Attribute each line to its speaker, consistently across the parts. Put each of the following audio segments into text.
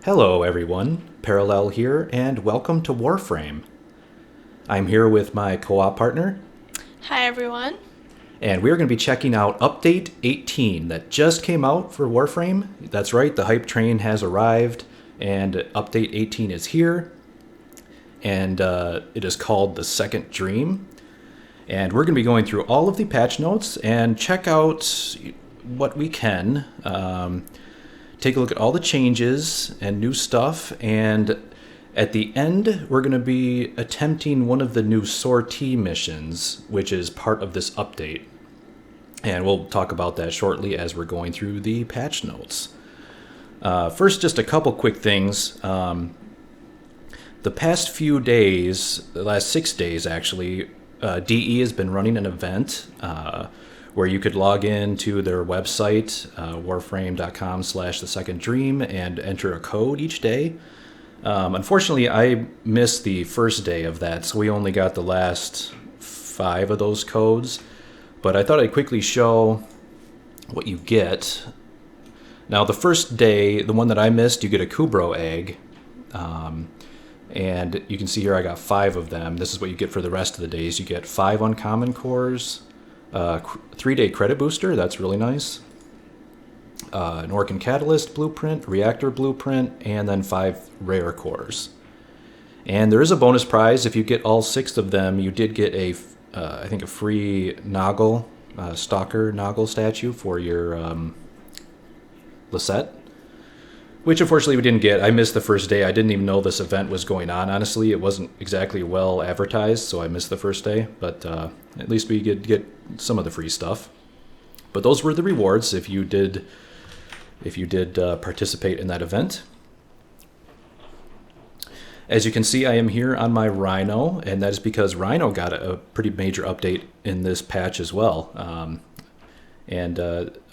Speaker 1: Hello everyone, Parallel here, and welcome to Warframe. I'm here with my co-op partner,
Speaker 2: Hi everyone.
Speaker 1: and we're going to be checking out Update 18 that just came out for Warframe. That's right, the hype train has arrived, and Update 18 is here, and it is called The Second Dream. And we're going to be going through all of the patch notes and check out what we can. Take a look at all the changes and new stuff, and at the end we're going to be attempting one of the new Sortie missions, which is part of this update. And we'll talk about that shortly as we're going through the patch notes. First, just a couple quick things. The past few days, the last 6 days actually, DE has been running an event where you could log in to their website, warframe.com/the second dream, and enter a code each day. Unfortunately, I missed the first day of that, so we only got the last 5 of those codes. But I thought I'd quickly show what you get. Now, the first day, the one that I missed, you get a Kubro egg. And you can see here I got 5 of them. This is what you get for the rest of the days. You get 5 uncommon cores, 3-day credit booster, that's really nice. An Orkin Catalyst blueprint, Reactor blueprint, and then 5 rare cores. And there is a bonus prize. If you get all 6 of them, you did get I think a free Noggle, Stalker Noggle statue for your Lisette. Which unfortunately we didn't get. I missed the first day. I didn't even know this event was going on, honestly. It wasn't exactly well advertised, so I missed the first day. But at least we could get some of the free stuff. But those were the rewards if you did participate in that event. As you can see, I am here on my Rhino, and that is because Rhino got a pretty major update in this patch as well. And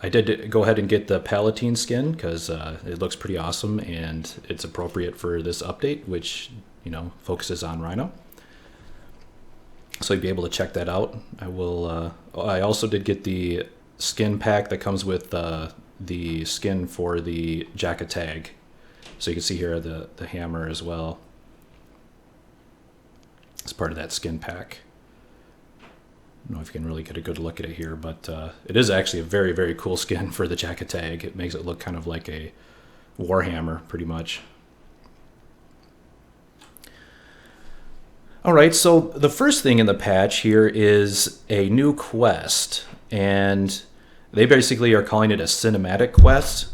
Speaker 1: I did go ahead and get the Palatine skin because it looks pretty awesome and it's appropriate for this update, which, focuses on Rhino. So you'll be able to check that out. I also did get the skin pack that comes with the skin for the jacket tag. So you can see here the hammer as well. It's part of that skin pack. I don't know if you can really get a good look at it here, but it is actually a very, very cool skin for the jacket tag. It makes it look kind of like a Warhammer, pretty much. All right, so the first thing in the patch here is a new quest, and they basically are calling it a cinematic quest.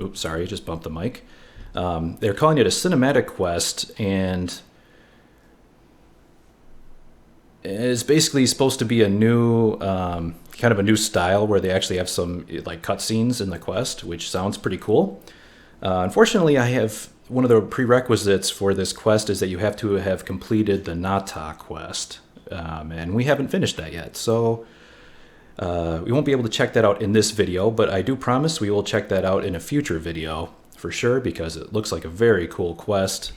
Speaker 1: Oops, sorry, I just bumped the mic. They're calling it a cinematic quest, and it's basically supposed to be a new, kind of a new style where they actually have some like cutscenes in the quest, which sounds pretty cool. Unfortunately, I have one of the prerequisites for this quest is that you have to have completed the Nata quest, and we haven't finished that yet. So we won't be able to check that out in this video, but I do promise we will check that out in a future video for sure because it looks like a very cool quest.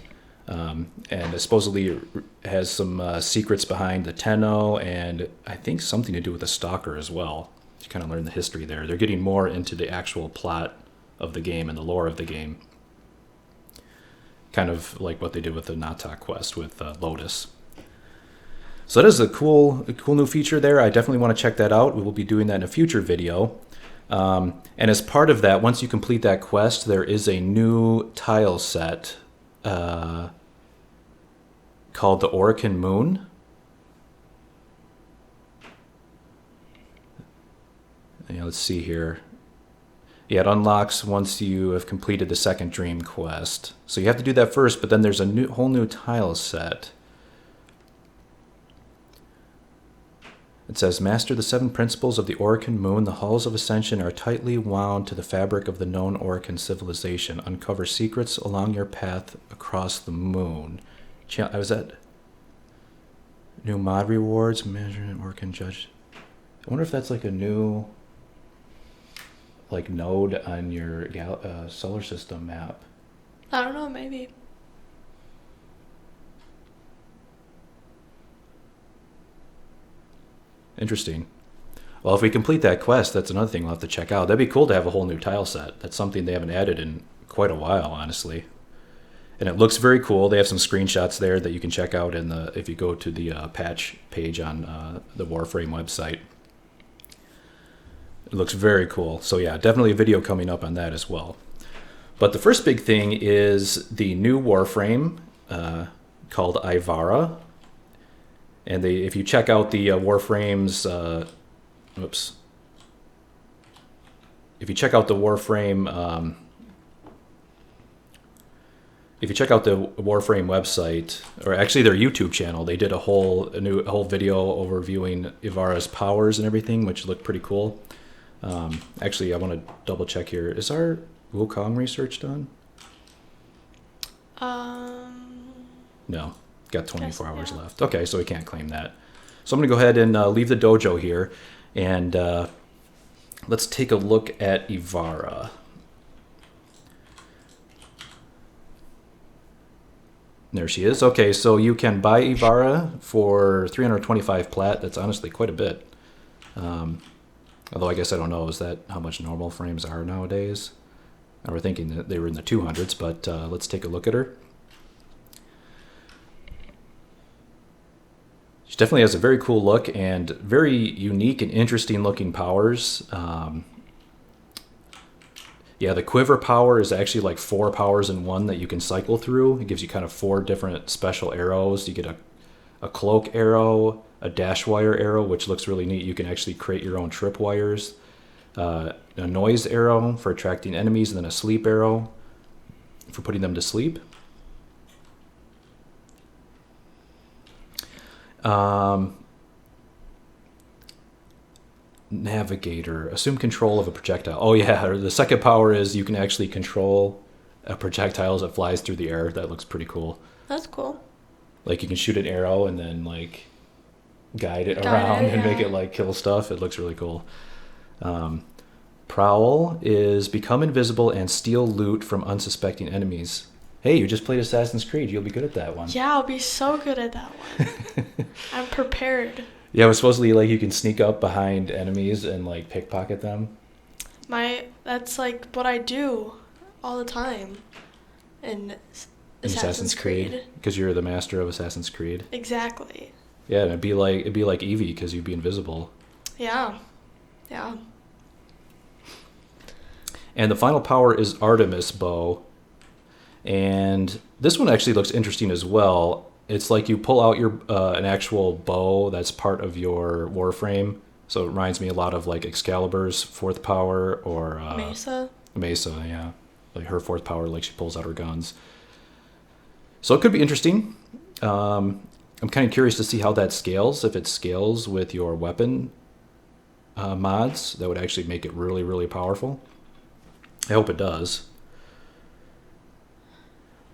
Speaker 1: And it supposedly has some secrets behind the Tenno, and I think something to do with the Stalker as well. You kind of learn the history there. They're getting more into the actual plot of the game and the lore of the game. Kind of like what they did with the Nata quest with Lotus. So that is a cool new feature there. I definitely want to check that out. We will be doing that in a future video. And as part of that, once you complete that quest, there is a new tile set called the Orkin Moon. Let's see here. Yeah, it unlocks once you have completed the second dream quest. So you have to do that first, but then there's a whole new tile set. It says, master the 7 principles of the Orkin Moon. The halls of ascension are tightly wound to the fabric of the known Orkin civilization. Uncover secrets along your path across the moon. Was that new mod rewards? Measure Orkin judge. I wonder if that's like a new node on your solar system map.
Speaker 2: I don't know, maybe.
Speaker 1: Interesting. Well, if we complete that quest, that's another thing we'll have to check out. That'd be cool to have a whole new tile set. That's something they haven't added in quite a while, honestly. And it looks very cool. They have some screenshots there that you can check out if you go to the patch page on the Warframe website. It looks very cool. So yeah, definitely a video coming up on that as well. But the first big thing is the new Warframe called Ivara. And if you check out the Warframe's, if you check out the Warframe, if you check out the Warframe website, or actually their YouTube channel, they did a whole video overviewing Ivara's powers and everything, which looked pretty cool. Actually, I want to double check here. Is our Wukong research done? No. Got 24 hours left. Okay, so we can't claim that. So I'm going to go ahead and leave the dojo here, and let's take a look at Ivara. There she is. Okay, so you can buy Ivara for 325 plat. That's honestly quite a bit. Although I guess I don't know, is that how much normal frames are nowadays? I was thinking that they were in the 200s, but let's take a look at her. She definitely has a very cool look and very unique and interesting looking powers. Yeah, the quiver power is actually like 4 powers in one that you can cycle through. It gives you kind of 4 different special arrows. You get a cloak arrow, a dash wire arrow, which looks really neat. You can actually create your own trip wires. A noise arrow for attracting enemies, and then a sleep arrow for putting them to sleep. Navigator, assume control of a projectile. Oh yeah, the second power is you can actually control a projectile as it flies through the air. That looks pretty cool.
Speaker 2: That's cool.
Speaker 1: Like you can shoot an arrow and then like guide it around and make it like kill stuff. It looks really cool. Prowl is become invisible and steal loot from unsuspecting enemies. Hey, you just played Assassin's Creed. You'll be good at that one.
Speaker 2: Yeah, I'll be so good at that one. I'm prepared.
Speaker 1: Yeah, it was supposedly like you can sneak up behind enemies and like pickpocket them.
Speaker 2: That's like what I do all the time in Assassin's Creed.
Speaker 1: Because you're the master of Assassin's Creed.
Speaker 2: Exactly.
Speaker 1: Yeah, and it'd be like Eevee because you'd be invisible.
Speaker 2: Yeah. Yeah.
Speaker 1: And the final power is Artemis Bow. And this one actually looks interesting as well. It's like you pull out your an actual bow that's part of your Warframe. So it reminds me a lot of like Excalibur's 4th power or
Speaker 2: Mesa,
Speaker 1: yeah. Like her 4th power, like she pulls out her guns. So it could be interesting. I'm kind of curious to see how that scales. If it scales with your weapon mods, that would actually make it really, really powerful. I hope it does.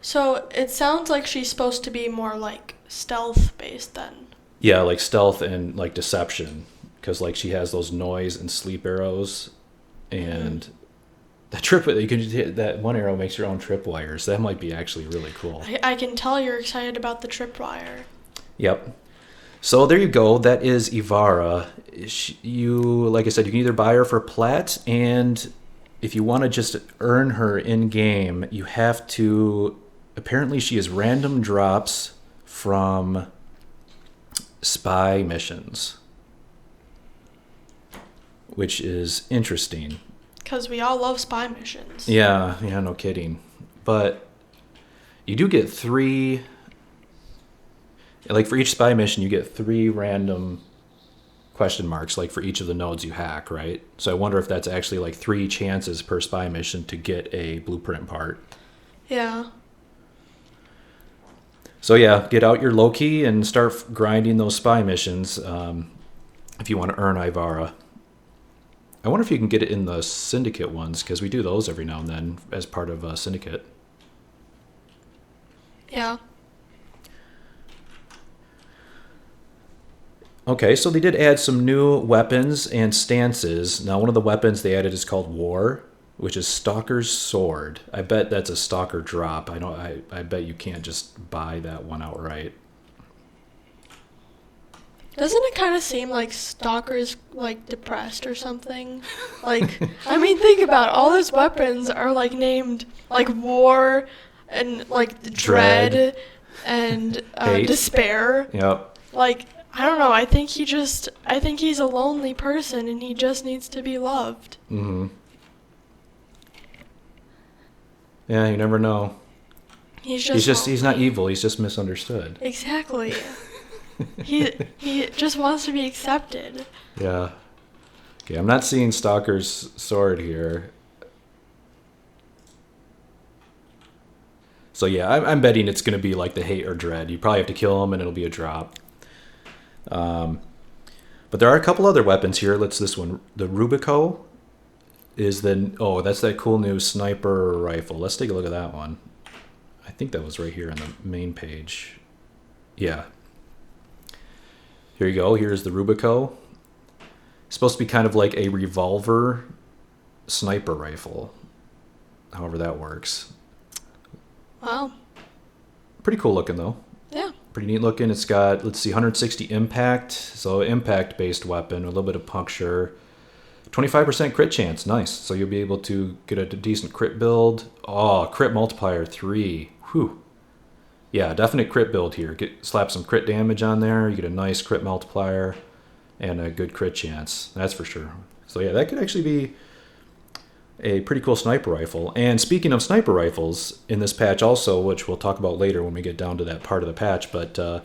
Speaker 2: So it sounds like she's supposed to be more like stealth based then.
Speaker 1: Yeah, like stealth and like deception, because like she has those noise and sleep arrows, and that one arrow makes your own tripwires. That might be actually really cool.
Speaker 2: I can tell you're excited about the tripwire.
Speaker 1: Yep. So there you go. That is Ivara. Like I said, you can either buy her for plat, and if you want to just earn her in game, you have to. Apparently, she has random drops from spy missions, which is interesting.
Speaker 2: Because we all love spy missions.
Speaker 1: Yeah, no kidding. But you do get 3. Like for each spy mission, you get 3 random question marks, like for each of the nodes you hack, right? So I wonder if that's actually like 3 chances per spy mission to get a blueprint part.
Speaker 2: Yeah.
Speaker 1: So yeah, get out your low-key and start grinding those spy missions if you want to earn Ivara. I wonder if you can get it in the Syndicate ones, because we do those every now and then as part of Syndicate.
Speaker 2: Yeah.
Speaker 1: Okay, so they did add some new weapons and stances. Now, one of the weapons they added is called War, which is Stalker's Sword. I bet that's a Stalker drop. I bet you can't just buy that one outright.
Speaker 2: Doesn't it kind of seem like Stalker's like depressed or something? Like, I mean, think about it. All those weapons are like named like War, and like
Speaker 1: Dread.
Speaker 2: dread and
Speaker 1: Hate.
Speaker 2: despair.
Speaker 1: Yep.
Speaker 2: Like, I don't know. I think he's a lonely person and he just needs to be loved.
Speaker 1: Mm-hmm. Yeah, you never know.
Speaker 2: He's
Speaker 1: He's not
Speaker 2: lonely.
Speaker 1: evil. He's just misunderstood.
Speaker 2: Exactly. he just wants to be accepted.
Speaker 1: Yeah. Okay, I'm not seeing Stalker's sword here. So yeah, I'm betting it's going to be like the hate or dread. You probably have to kill him and it'll be a drop. But there are a couple other weapons here. This one. The Rubico is that's that cool new sniper rifle. Let's take a look at that one. I think that was right here on the main page. Yeah. Here you go. Here's the Rubico. It's supposed to be kind of like a revolver sniper rifle. However that works.
Speaker 2: Wow.
Speaker 1: Pretty cool looking though.
Speaker 2: Yeah.
Speaker 1: Pretty neat looking. It's got, 160 impact. So impact based weapon, a little bit of puncture. 25% crit chance. Nice. So you'll be able to get a decent crit build. Oh, crit multiplier 3. Whew. Yeah, definite crit build here. Slap some crit damage on there. You get a nice crit multiplier and a good crit chance. That's for sure. So yeah, that could actually be a pretty cool sniper rifle. And speaking of sniper rifles, in this patch also, which we'll talk about later when we get down to that part of the patch, but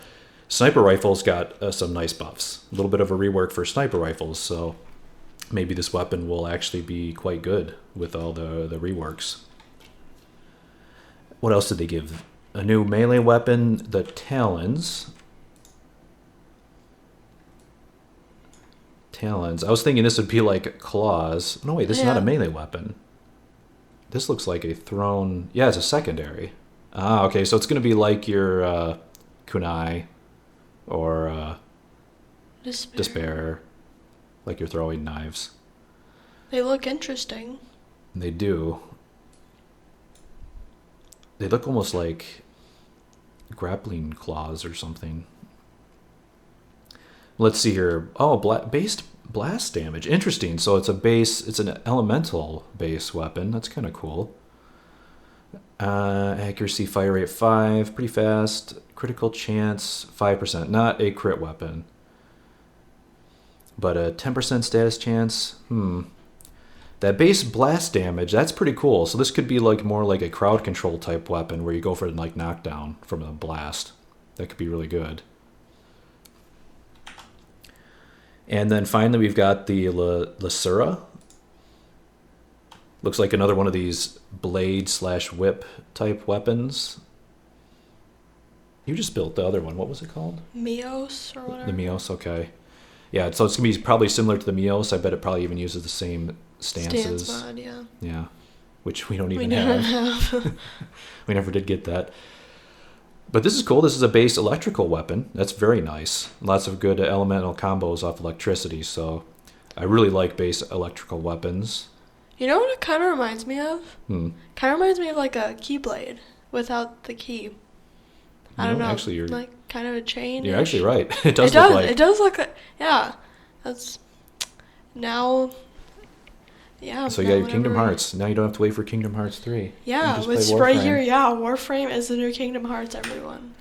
Speaker 1: sniper rifles got some nice buffs. A little bit of a rework for sniper rifles, so maybe this weapon will actually be quite good with all the reworks. What else did they give? A new melee weapon, the Talons. Talons. I was thinking this would be like claws. No, wait, this is not a melee weapon. This looks like a thrown... Yeah, it's a secondary. Ah, okay, so it's going to be like your kunai or despair. Like you're throwing knives.
Speaker 2: They look interesting.
Speaker 1: They do. They look almost like grappling claws or something. Let's see here. Oh, based blast damage. Interesting. So it's an elemental base weapon. That's kind of cool. Accuracy, fire rate 5, pretty fast. Critical chance 5%. Not a crit weapon, but a 10% status chance. That base blast damage, that's pretty cool. So this could be like more like a crowd control type weapon where you go for like knockdown from a blast. That could be really good. And then finally we've got the Lasura. Looks like another one of these blade/whip type weapons. You just built the other one. What was it called?
Speaker 2: Mios or whatever.
Speaker 1: The Mios, okay. Yeah, so it's going to be probably similar to the Mios. I bet it probably even uses the same stances.
Speaker 2: Stance mod, yeah.
Speaker 1: Yeah, which we don't even have. We never did get that. But this is cool. This is a base electrical weapon. That's very nice. Lots of good elemental combos off electricity. So I really like base electrical weapons.
Speaker 2: You know what it kind of reminds me of?
Speaker 1: Hmm.
Speaker 2: Kind of reminds me of like a keyblade without the key. I don't know.
Speaker 1: Actually, you're
Speaker 2: like kind of a chain.
Speaker 1: You're actually right. It does look like.
Speaker 2: It does look like. Yeah. That's now. Yeah.
Speaker 1: So you got your Kingdom Hearts. Now you don't have to wait for Kingdom Hearts 3.
Speaker 2: Yeah, it's right here. Yeah, Warframe is the new Kingdom Hearts, everyone.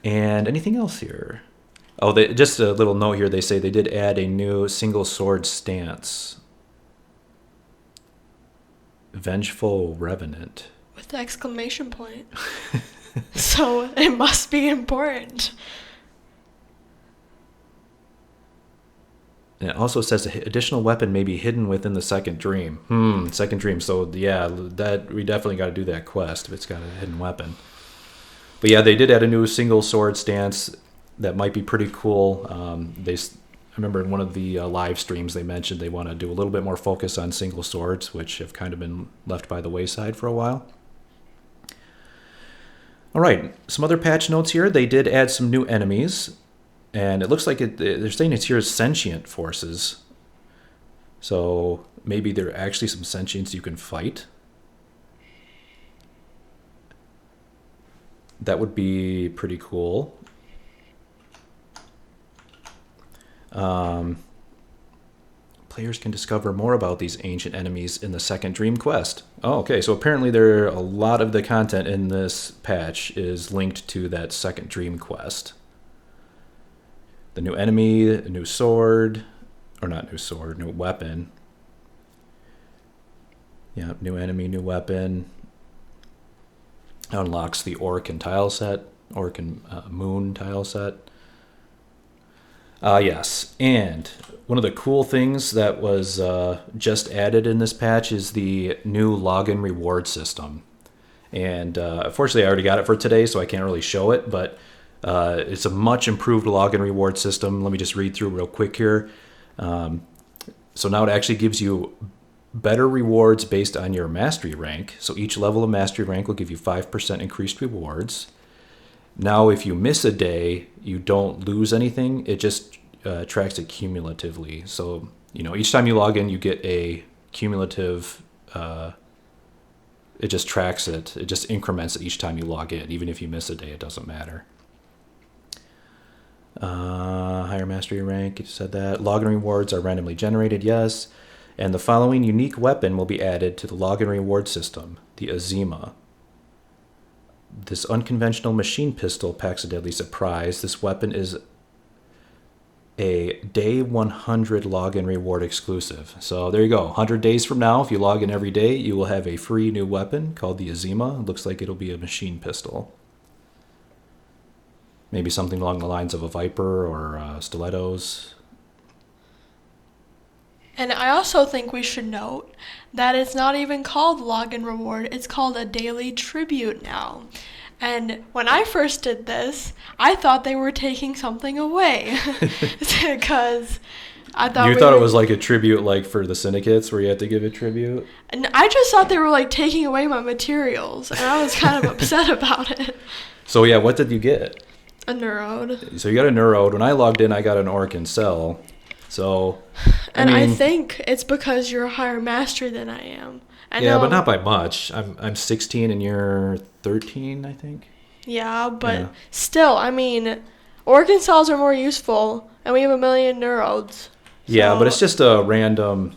Speaker 1: And anything else here? Oh, just a little note here. They say they did add a new single sword stance. Vengeful Revenant.
Speaker 2: With the exclamation point. So it must be important.
Speaker 1: And it also says the additional weapon may be hidden within the second dream. Second dream. So yeah, that we definitely got to do that quest if it's got a hidden weapon. But yeah, they did add a new single sword stance that might be pretty cool. I remember in one of the live streams they mentioned they want to do a little bit more focus on single swords, which have kind of been left by the wayside for a while. All right, some other patch notes here. They did add some new enemies. And it looks like they're saying it's here sentient forces. So maybe there are actually some sentients you can fight. That would be pretty cool. Players can discover more about these ancient enemies in the second Dream Quest. Oh, okay. So apparently a lot of the content in this patch is linked to that second Dream Quest. The new enemy, a new sword, or not new sword, new weapon. Yeah, new enemy, new weapon. Unlocks the Orc and tile set, Orc and Moon tile set. Yes, and one of the cool things that was just added in this patch is the new login reward system. And unfortunately, I already got it for today, so I can't really show it, but it's a much improved login reward system. Let me just read through real quick here. So now it actually gives you better rewards based on your mastery rank. So each level of mastery rank will give you 5% increased rewards. Now, if you miss a day, you don't lose anything. It just tracks it cumulatively. So, each time you log in, you get a cumulative, it just tracks it. It just increments it each time you log in. Even if you miss a day, it doesn't matter. Higher mastery rank, you said that. Login rewards are randomly generated, yes. And the following unique weapon will be added to the login reward system, the Azima. This unconventional machine pistol packs a deadly surprise. This weapon is a day 100 login reward exclusive. So there you go. 100 days from now, if you log in every day, you will have a free new weapon called the Azima. It looks like it'll be a machine pistol. Maybe something along the lines of a Viper or stilettos.
Speaker 2: And I also think we should note that it's not even called login reward, it's called a daily tribute now. And when I first did this, I thought they were taking something away. Because I thought
Speaker 1: You thought it was like a tribute like for the syndicates where you had to give a tribute?
Speaker 2: And I just thought they were like taking away my materials, and I was kind of upset about it.
Speaker 1: So yeah, what did you get?
Speaker 2: A Neurode.
Speaker 1: So you got a Neurode. When I logged in, I got an Orc and Cell. So,
Speaker 2: I think it's because you're a higher master than I am.
Speaker 1: But not by much. I'm 16 and you're 13, I think.
Speaker 2: Yeah, but still, Orc and Cells are more useful, and we have a million Neurodes. So.
Speaker 1: Yeah, but it's just random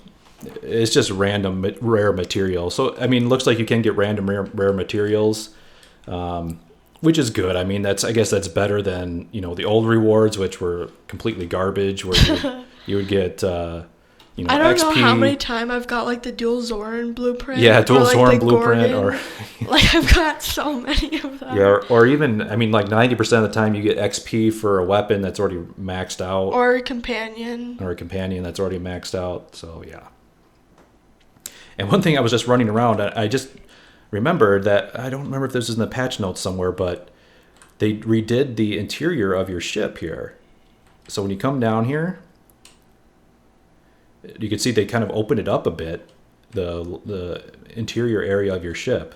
Speaker 1: rare material. So, it looks like you can get random rare materials, which is good. I guess that's better than, the old rewards, which were completely garbage, where you would get,
Speaker 2: I don't
Speaker 1: XP.
Speaker 2: know how many times I've got, like, the dual Zoran blueprint.
Speaker 1: Yeah, dual Zoran
Speaker 2: blueprint.
Speaker 1: Or
Speaker 2: I've got so many of them.
Speaker 1: Yeah, or even, 90% of the time you get XP for a weapon that's already maxed out.
Speaker 2: Or a companion.
Speaker 1: That's already maxed out, so yeah. And one thing I was just running around, I just remembered that, I don't remember if this is in the patch notes somewhere, but they redid the interior of your ship here. So when you come down here, you can see they kind of opened it up a bit, the interior area of your ship.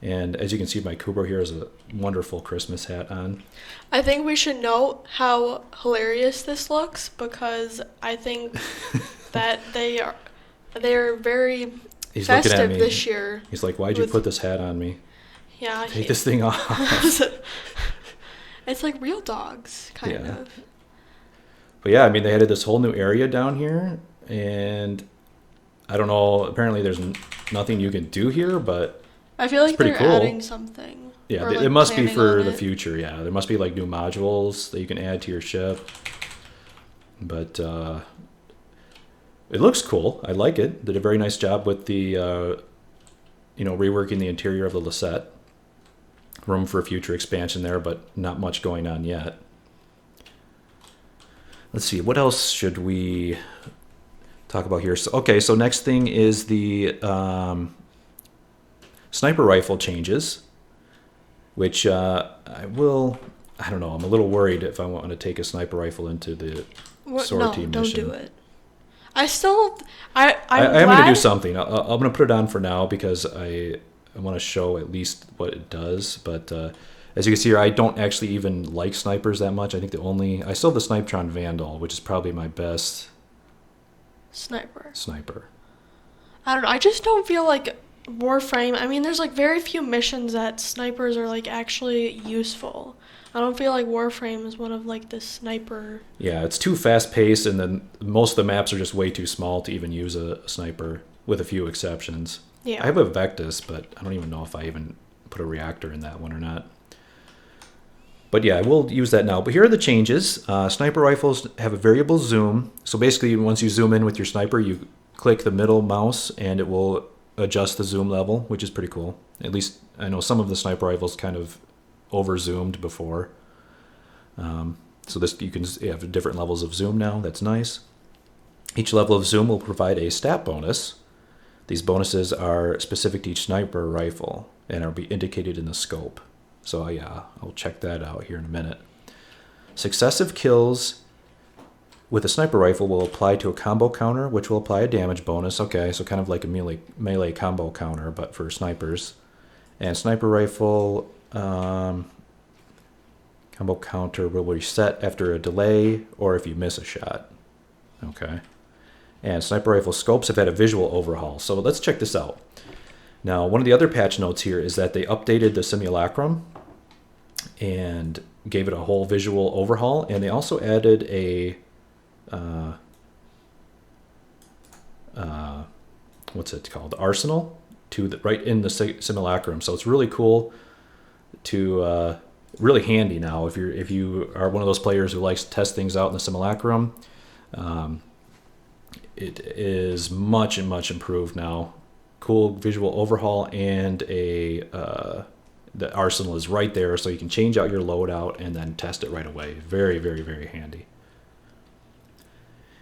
Speaker 1: And as you can see, my Kubo here has a wonderful Christmas hat on.
Speaker 2: I think we should note how hilarious this looks, because I think that they're very
Speaker 1: He's
Speaker 2: festive this year.
Speaker 1: He's like, "Why'd you put this hat on me?
Speaker 2: Yeah,
Speaker 1: Take this thing off."
Speaker 2: It's like real dogs, kind of.
Speaker 1: But yeah, they added this whole new area down here, and I don't know. Apparently, there's nothing you can do here, but
Speaker 2: I feel like they're
Speaker 1: cool.
Speaker 2: Adding something.
Speaker 1: Yeah, it must be for the future. Yeah, there must be like new modules that you can add to your ship. But it looks cool. I like it. Did a very nice job with the, reworking the interior of the Lisette. Room for a future expansion there, but not much going on yet. Let's see, what else should we talk about here? So next thing is the sniper rifle changes, which I don't know, I'm a little worried if I want to take a sniper rifle into the Sortie mission.
Speaker 2: No, don't do it. I'm
Speaker 1: going to do something. I'm going to put it on for now because I want to show at least what it does, but as you can see here, I don't actually even like snipers that much. I think I still have the Snipetron Vandal, which is probably my best
Speaker 2: sniper.
Speaker 1: Sniper.
Speaker 2: I don't know. I just don't feel like Warframe, I mean, there's like very few missions that snipers are like actually useful. I don't feel like Warframe is one of like the sniper.
Speaker 1: Yeah, it's too fast paced, and then most of the maps are just way too small to even use a sniper, with a few exceptions.
Speaker 2: Yeah.
Speaker 1: I have a Vectis, but I don't even know if I even put a reactor in that one or not. But yeah, we'll use that now. But here are the changes. Sniper rifles have a variable zoom. So basically, once you zoom in with your sniper, you click the middle mouse, and it will adjust the zoom level, which is pretty cool. At least I know some of the sniper rifles kind of over zoomed before. So this you can have different levels of zoom now. That's nice. Each level of zoom will provide a stat bonus. These bonuses are specific to each sniper rifle and are be indicated in the scope. So yeah, I'll check that out here in a minute. Successive kills with a sniper rifle will apply to a combo counter, which will apply a damage bonus. Okay, so kind of like a melee combo counter, but for snipers. And sniper rifle combo counter will reset after a delay or if you miss a shot. Okay. And sniper rifle scopes have had a visual overhaul. So let's check this out. Now, one of the other patch notes here is that they updated the simulacrum and gave it a whole visual overhaul. And they also added a, what's it called? Arsenal to right in the simulacrum. So it's really cool to, really handy now if you are one of those players who likes to test things out in the simulacrum. It is much improved now. Cool visual overhaul, and the arsenal is right there, so you can change out your loadout and then test it right away. Very handy.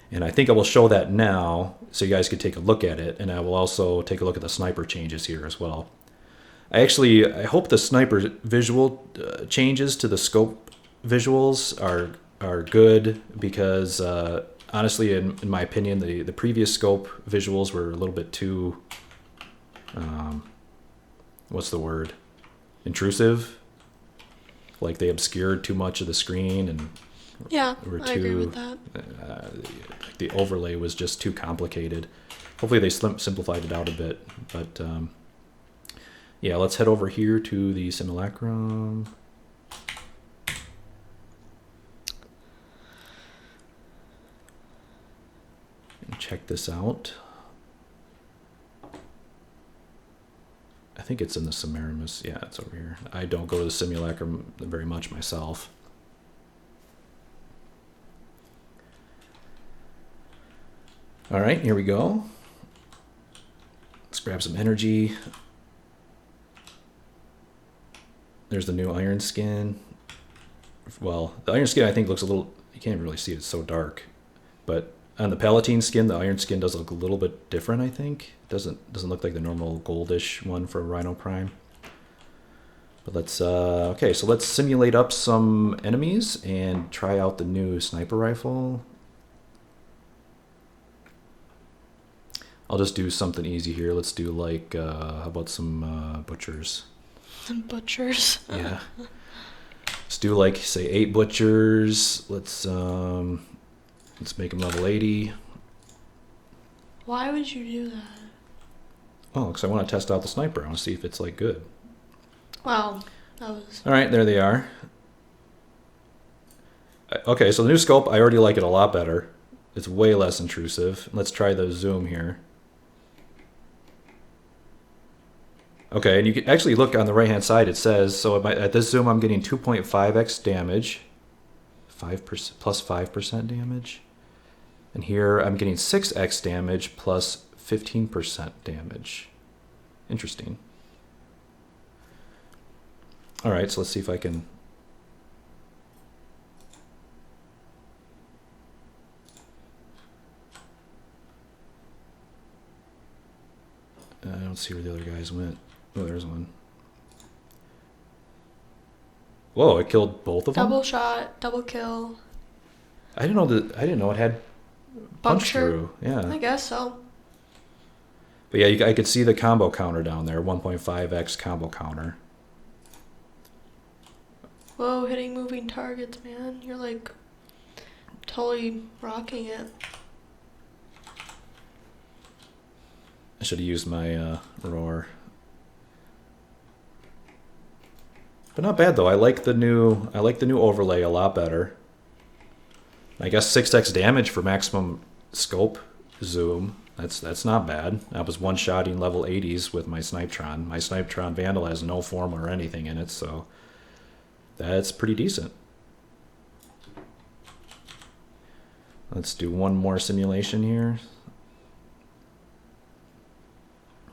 Speaker 1: And I think I will show that now so you guys can take a look at it, and I will also take a look at the sniper changes here as well. I hope the sniper visual changes to the scope visuals are good, because honestly, in my opinion, the previous scope visuals were a little bit too, what's the word? Intrusive. Like they obscured too much of the screen, and
Speaker 2: Yeah, I agree with that.
Speaker 1: The overlay was just too complicated. Hopefully they simplified it out a bit, but yeah, let's head over here to the simulacrum. And check this out. I think it's in the Semiramis. Yeah, it's over here. I don't go to the simulacrum very much myself. All right, here we go. Let's grab some energy. There's the new iron skin. Well, the iron skin I think looks a little, you can't really see it, it's so dark. But on the Palatine skin, the iron skin does look a little bit different, I think. It doesn't look like the normal goldish one for Rhino Prime. But let's, okay, so let's simulate up some enemies and try out the new sniper rifle. I'll just do something easy here. Let's do like, how about some butchers?
Speaker 2: Some butchers.
Speaker 1: Yeah. Let's do like, say, 8 butchers. Let's make them level 80.
Speaker 2: Why would you do that?
Speaker 1: Oh, because I want to test out the sniper. I want to see if it's like good.
Speaker 2: Wow, that was...
Speaker 1: All right, there they are. Okay, so the new scope, I already like it a lot better. It's way less intrusive. Let's try the zoom here. Okay, and you can actually look on the right-hand side. It says, so at this zoom, I'm getting 2.5x damage, 5% plus 5% damage. And here, I'm getting 6x damage plus 15% damage. Interesting. All right, so let's see if I can... I don't see where the other guys went. Oh, there's one. Whoa! It killed both of them.
Speaker 2: Double shot, double kill.
Speaker 1: I didn't know it had punch through. Yeah.
Speaker 2: I guess so.
Speaker 1: But yeah, I could see the combo counter down there. 1.5x combo counter.
Speaker 2: Whoa! Hitting moving targets, man. You're like totally rocking it.
Speaker 1: I should have used my roar. But not bad though. I like the new overlay a lot better. I guess 6x damage for maximum scope zoom. That's not bad. I was one-shotting level 80s with my Snipetron. My Snipetron Vandal has no form or anything in it, so that's pretty decent. Let's do one more simulation here.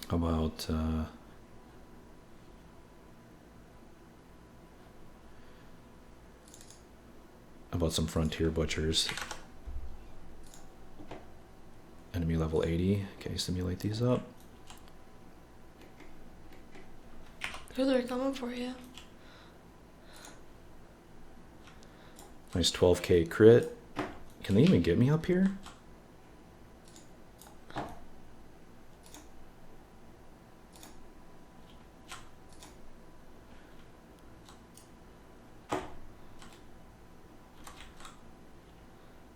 Speaker 1: How about some Frontier Butchers? Enemy level 80. Okay, simulate these up.
Speaker 2: Oh, they're coming for you.
Speaker 1: Nice 12k crit. Can they even get me up here?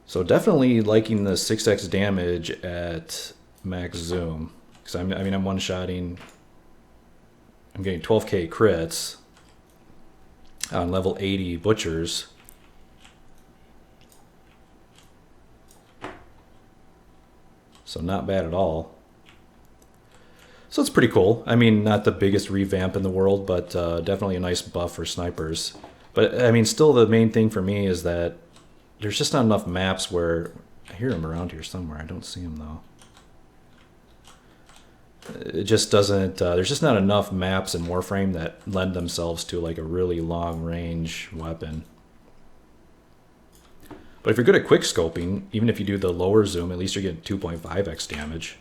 Speaker 1: So definitely liking the 6x damage at max zoom. Because I'm one-shotting. I'm getting 12k crits on level 80 butchers. So not bad at all. So it's pretty cool. I mean, not the biggest revamp in the world, but definitely a nice buff for snipers. But I mean, still the main thing for me is that there's just not enough maps where... I hear him around here somewhere. I don't see him though. It just doesn't... there's just not enough maps in Warframe that lend themselves to like a really long range weapon. But if you're good at quick scoping, even if you do the lower zoom, at least you're getting 2.5x damage.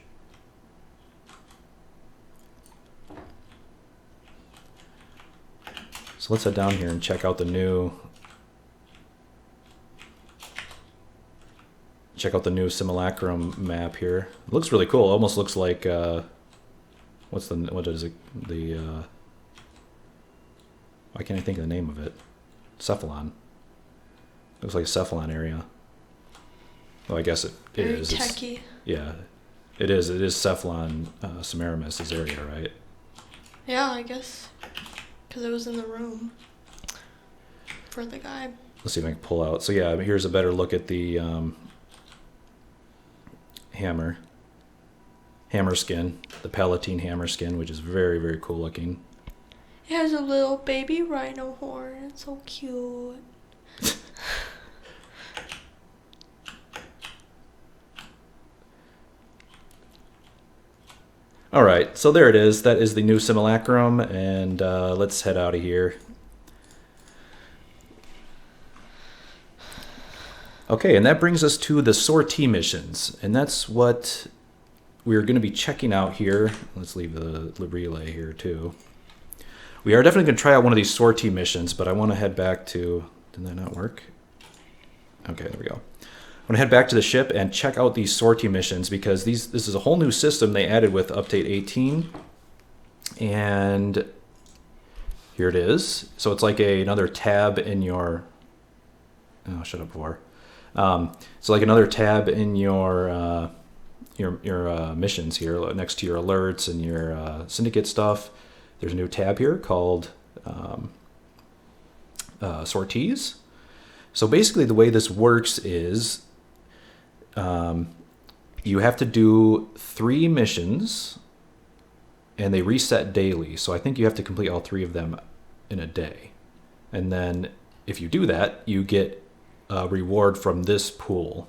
Speaker 1: So let's head down here and check out the new... Check out the new simulacrum map here. It looks really cool. It almost looks like what is it? Why can't I think of the name of it? Cephalon. Looks like a Cephalon area. Well, I guess it is.
Speaker 2: Very techie.
Speaker 1: Yeah, it is. It is Cephalon Semiramis' area, right?
Speaker 2: Yeah, I guess. Because it was in the room for the guy.
Speaker 1: Let's see if I can pull out. So yeah, here's a better look at the hammer skin, the Palatine hammer skin, which is very, very cool looking.
Speaker 2: It has a little baby rhino horn. It's so cute.
Speaker 1: All right, so there it is. That is the new simulacrum, and let's head out of here. Okay, and that brings us to the sortie missions, and that's what we're going to be checking out here. Let's leave the relay here too. We are definitely going to try out one of these sortie missions, but I want to head back to... Did that not work? Okay, there we go. I'm going to head back to the ship and check out these sortie missions because this is a whole new system they added with update 18. And here it is. So it's like another tab in your... Oh, shut up, War. So like another tab in your missions here, next to your alerts and your syndicate stuff. There's a new tab here called sorties. So basically the way this works is you have to do 3 missions and they reset daily. So I think you have to complete all 3 of them in a day. And then if you do that, you get a reward from this pool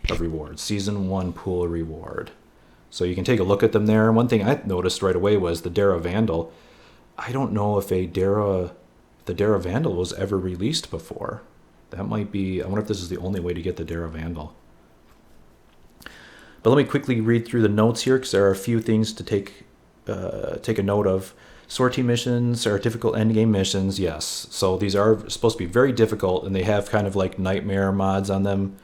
Speaker 1: of rewards, Season 1 pool reward. So you can take a look at them there. One thing I noticed right away was the Dara Vandal. I don't know if the Dara Vandal was ever released before. That might be, I wonder if this is the only way to get the Dara Vandal. But let me quickly read through the notes here because there are a few things to take a note of. Sortie missions are difficult endgame missions, yes. So these are supposed to be very difficult, and they have kind of like nightmare mods on them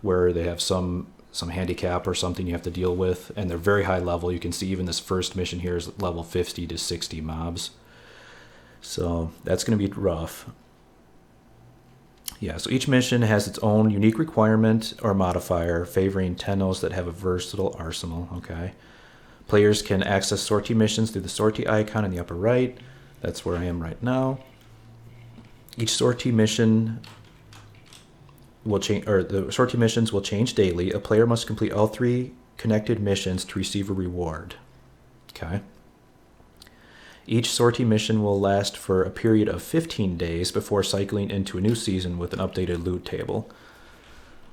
Speaker 1: where they have some handicap or something you have to deal with, and they're very high level. You can see even this first mission here is level 50 to 60 mobs. So that's going to be rough. Yeah, so each mission has its own unique requirement or modifier, favoring Tennos that have a versatile arsenal, okay? Players can access sortie missions through the sortie icon in the upper right. That's where I am right now. Each sortie mission will change, or the sortie missions will change daily. A player must complete all 3 connected missions to receive a reward. Okay. Each sortie mission will last for a period of 15 days before cycling into a new season with an updated loot table.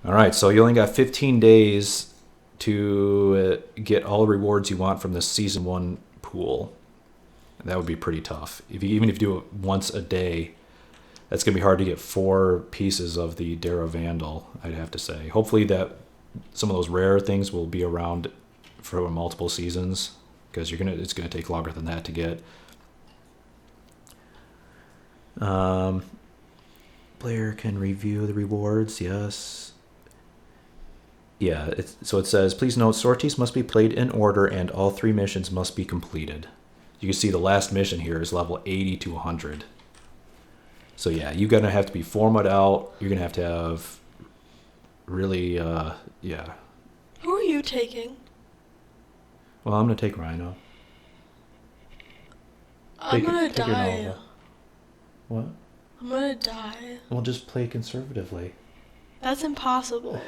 Speaker 1: All right, so you only got 15 days to get all the rewards you want from the season 1 pool. That would be pretty tough. Even if you do it once a day, that's going to be hard to get 4 pieces of the Darrow Vandal, I'd have to say. Hopefully that some of those rare things will be around for multiple seasons, because it's going to take longer than that to get. Player can review the rewards, yes. Yeah, so it says, please note, sorties must be played in order and all 3 missions must be completed. You can see the last mission here is level 80 to 100. So yeah, you're going to have to be formatted out. You're going to have really, yeah.
Speaker 2: Who are you taking?
Speaker 1: Well, I'm going to take Rhino.
Speaker 2: I'm going to
Speaker 1: take your
Speaker 2: die.
Speaker 1: Nova. What?
Speaker 2: I'm going to die.
Speaker 1: Well, just play conservatively.
Speaker 2: That's impossible.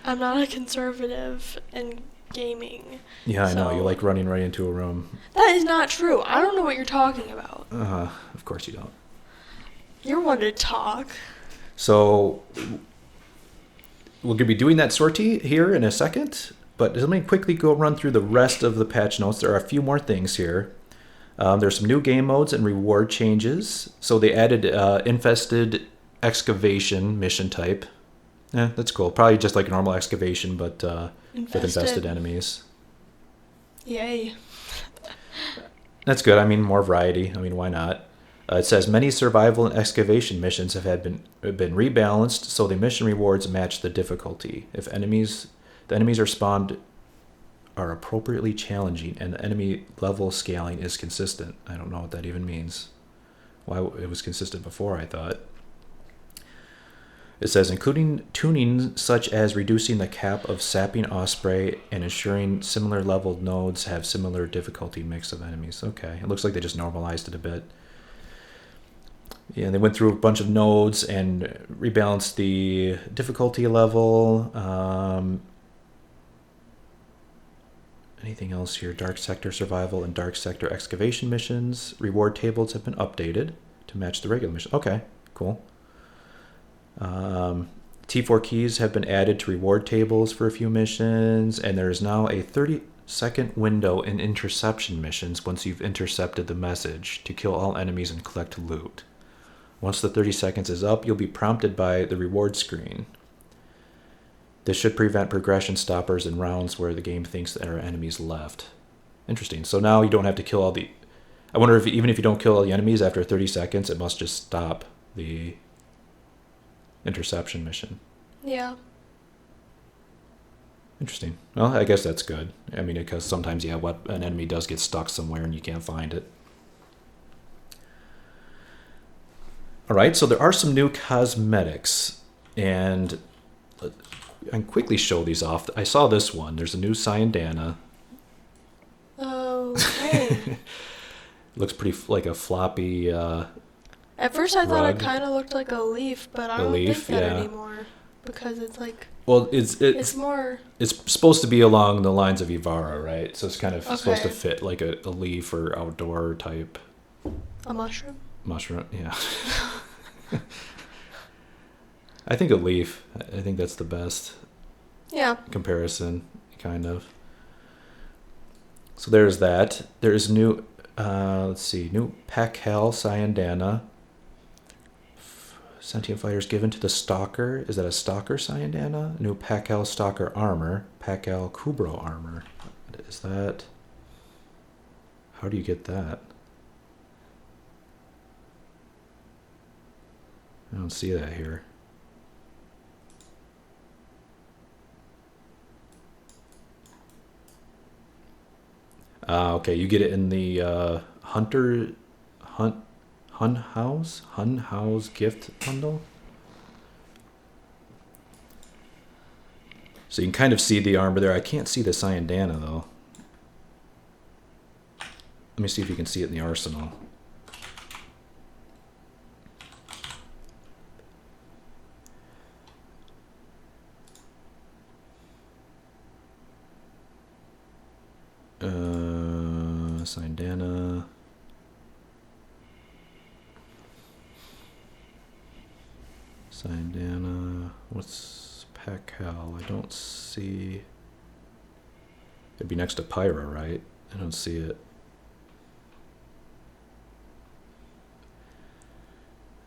Speaker 2: I'm not a conservative in gaming.
Speaker 1: Yeah, I know.
Speaker 2: so-
Speaker 1: You like running right into a room.
Speaker 2: That is not true. I don't know what you're talking about.
Speaker 1: Of course you don't.
Speaker 2: You're one to talk.
Speaker 1: So we're going to be doing that sortie here in a second, but let me quickly go run through the rest of the patch notes. There are a few more things here. There's some new game modes and reward changes. So they added infested excavation mission type. Yeah, that's cool. Probably just like a normal excavation, but with infested enemies.
Speaker 2: Yay.
Speaker 1: That's good. I mean, more variety. I mean, why not? It says many survival and excavation missions have been rebalanced, so the mission rewards match the difficulty. If the enemies are spawned are appropriately challenging and the enemy level scaling is consistent. I don't know what that even means. Why it was consistent before, I thought. It says, including tuning such as reducing the cap of sapping osprey and ensuring similar leveled nodes have similar difficulty mix of enemies. Okay, it looks like they just normalized it a bit. Yeah, they went through a bunch of nodes and rebalanced the difficulty level. Anything else here? Dark Sector Survival and Dark Sector Excavation missions. Reward tables have been updated to match the regular mission. Okay, cool. T4 keys have been added to reward tables for a few missions, and there is now a 30-second window in interception missions once you've intercepted the message to kill all enemies and collect loot. Once the 30 seconds is up, you'll be prompted by the reward screen. This should prevent progression stoppers in rounds where the game thinks there are enemies left. Interesting. So now you don't have to kill all the... I wonder if even if you don't kill all the enemies after 30 seconds, it must just stop the interception mission.
Speaker 2: Yeah.
Speaker 1: Interesting. Well, I guess that's good. I mean, because sometimes, yeah, an enemy does get stuck somewhere and you can't find it. All right, so there are some new cosmetics, and I can quickly show these off. I saw this one. There's a new Cyandana.
Speaker 2: Okay.
Speaker 1: Looks pretty like a floppy.
Speaker 2: At first I thought
Speaker 1: rug.
Speaker 2: it kind of looked like a leaf, but I
Speaker 1: A
Speaker 2: don't
Speaker 1: leaf,
Speaker 2: think that
Speaker 1: yeah.
Speaker 2: anymore. Because it's like,
Speaker 1: Well,
Speaker 2: it's more...
Speaker 1: it's supposed to be along the lines of Ivara, right? So it's kind of supposed to
Speaker 2: Okay.
Speaker 1: fit like a leaf or outdoor type
Speaker 2: A mushroom?
Speaker 1: mushroom. Yeah. I think a leaf. I think that's the best
Speaker 2: Yeah.
Speaker 1: comparison, kind of. So there's that. There's new, let's see, new Pakal Cyandana. Sentient fighters given to the Stalker. Is that a Stalker Cyandana? New Pakal Stalker armor. Pakal Kubro armor. What is that? How do you get that? I don't see that here. Okay, you get it in the Hun House gift bundle. So you can kind of see the armor there. I can't see the Cyandana though. Let me see if you can see it in the arsenal. Cyandana. Cyandana. What's Pacal? I don't see. It'd be next to Pyra, right? I don't see it.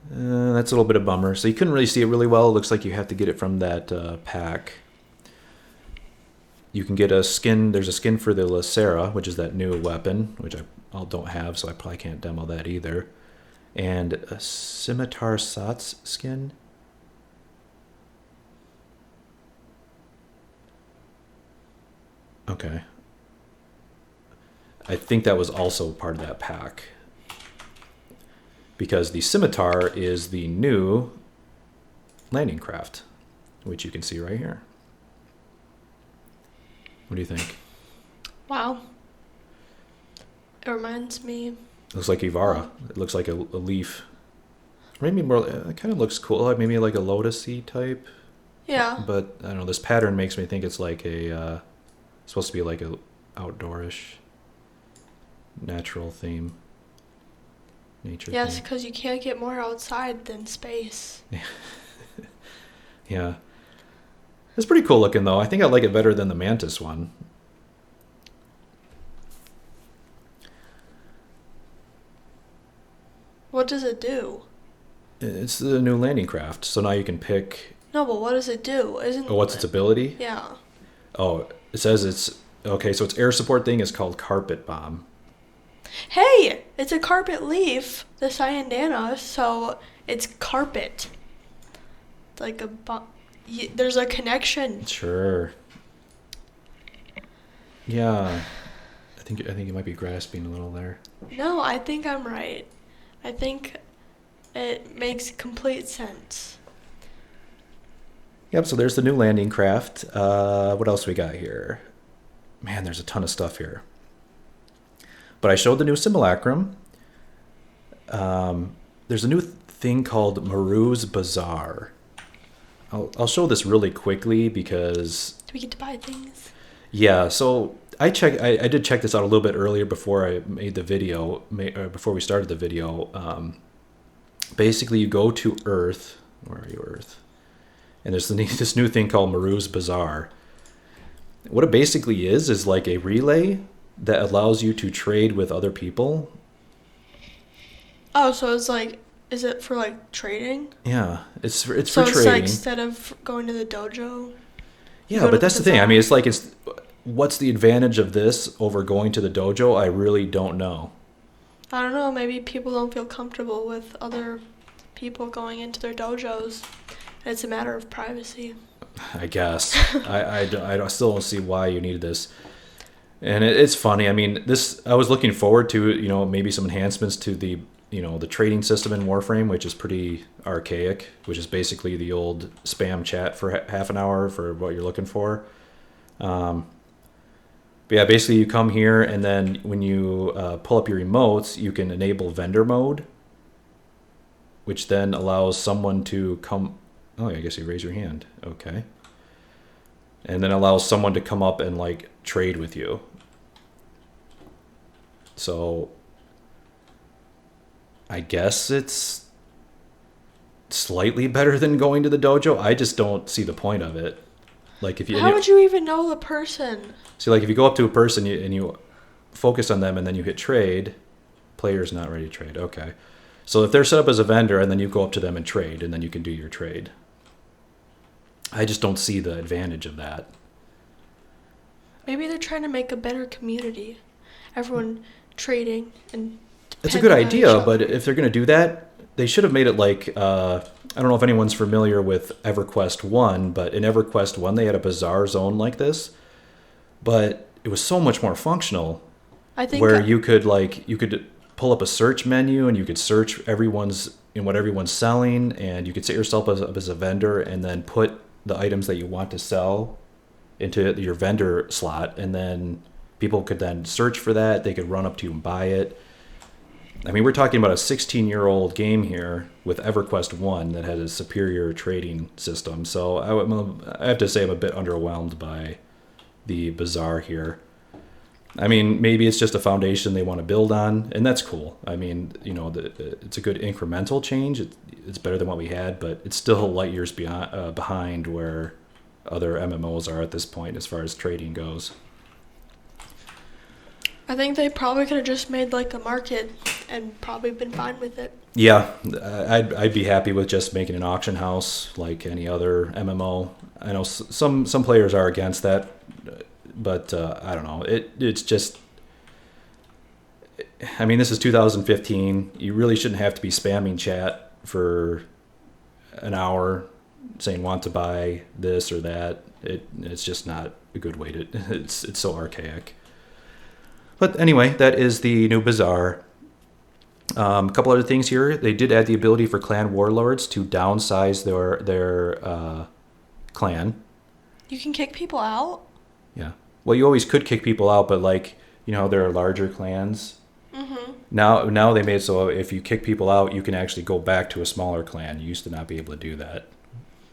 Speaker 1: That's a little bit of a bummer. So you couldn't really see it really well. It looks like you have to get it from that pack. You can get a skin. There's a skin for the Lacera, which is that new weapon, which I don't have, so I probably can't demo that either. And a Scimitar Sats skin. Okay. I think that was also part of that pack. Because the Scimitar is the new landing craft, which you can see right here. What do you think?
Speaker 2: Wow. It reminds me.
Speaker 1: It looks like Ivara. It looks like a leaf. Maybe more. It kind of looks cool. Maybe like a lotusy type.
Speaker 2: Yeah.
Speaker 1: But I don't know. This pattern makes me think it's like a supposed to be like a outdoorish, natural theme. Nature.
Speaker 2: Yes, because you can't get more outside than space.
Speaker 1: Yeah. It's pretty cool looking though. I think I like it better than the Mantis one.
Speaker 2: What does it do?
Speaker 1: It's the new landing craft, so now you can pick.
Speaker 2: No, but what does it do? Isn't?
Speaker 1: Oh, what's its ability?
Speaker 2: Yeah.
Speaker 1: Oh, it says it's okay. So its air support thing is called Carpet Bomb.
Speaker 2: Hey, it's a carpet leaf, the Cyandana, so it's carpet. Like a there's a connection.
Speaker 1: Sure. Yeah, I think you might be grasping a little there.
Speaker 2: No, I think I'm right. I think it makes complete sense.
Speaker 1: Yep. So there's the new landing craft. What else we got here? Man, there's a ton of stuff here. But I showed the new simulacrum. There's a new thing called Maroo's Bazaar. I'll show this really quickly because...
Speaker 2: Do we get to buy things?
Speaker 1: Yeah, so I did check this out a little bit earlier before I made the video, before we started the video. Basically, you go to Earth. Where are you, Earth? And there's this new thing called Maroo's Bazaar. What it basically is like a relay that allows you to trade with other people.
Speaker 2: Oh, so it's like, is it for like trading?
Speaker 1: Yeah, it's for
Speaker 2: so
Speaker 1: trading.
Speaker 2: So it's like instead of going to the dojo?
Speaker 1: Yeah, but that's the thing. I mean, it's what's the advantage of this over going to the dojo? I really don't know.
Speaker 2: I don't know. Maybe people don't feel comfortable with other people going into their dojos. It's a matter of privacy.
Speaker 1: I guess. I still don't see why you needed this. And it's funny. I mean, I was looking forward to, maybe some enhancements to the, the trading system in Warframe, which is pretty archaic, which is basically the old spam chat for half an hour for what you're looking for. But yeah, basically you come here and then when you pull up your emotes, you can enable vendor mode, which then allows someone to come. Oh, I guess you raise your hand. Okay. And then allows someone to come up and like trade with you. So I guess it's slightly better than going to the dojo. I just don't see the point of it. Like if you
Speaker 2: How would you even know the person?
Speaker 1: See, like if you go up to a person and you focus on them and then you hit trade, player's not ready to trade. Okay. So if they're set up as a vendor and then you go up to them and trade and then you can do your trade. I just don't see the advantage of that.
Speaker 2: Maybe they're trying to make a better community. Everyone trading and
Speaker 1: it's a good idea, but if they're going to do that, they should have made it like, I don't know if anyone's familiar with EverQuest 1, but in EverQuest 1 they had a Bazaar zone like this, but it was so much more functional.
Speaker 2: I think
Speaker 1: where you could pull up a search menu and you could search what everyone's selling, and you could set yourself up as a vendor and then put the items that you want to sell into your vendor slot, and then people could then search for that. They could run up to you and buy it. I mean, we're talking about a 16-year-old game here with EverQuest 1 that has a superior trading system. So I have to say I'm a bit underwhelmed by the Bazaar here. I mean, maybe it's just a foundation they want to build on, and that's cool. I mean, it's a good incremental change. It's better than what we had, but it's still light years behind where other MMOs are at this point as far as trading goes.
Speaker 2: I think they probably could have just made like a market and probably been fine with it.
Speaker 1: Yeah, I'd be happy with just making an auction house like any other MMO. I know some players are against that, but I don't know. It's just, I mean, this is 2015. You really shouldn't have to be spamming chat for an hour saying want to buy this or that. It's just not a good way to. It's so archaic. But anyway, that is the new Bazaar. A couple other things here. They did add the ability for clan warlords to downsize their clan.
Speaker 2: You can kick people out?
Speaker 1: Yeah. Well, you always could kick people out, but there are larger clans.
Speaker 2: Mm-hmm.
Speaker 1: Now they made it so if you kick people out, you can actually go back to a smaller clan. You used to not be able to do that.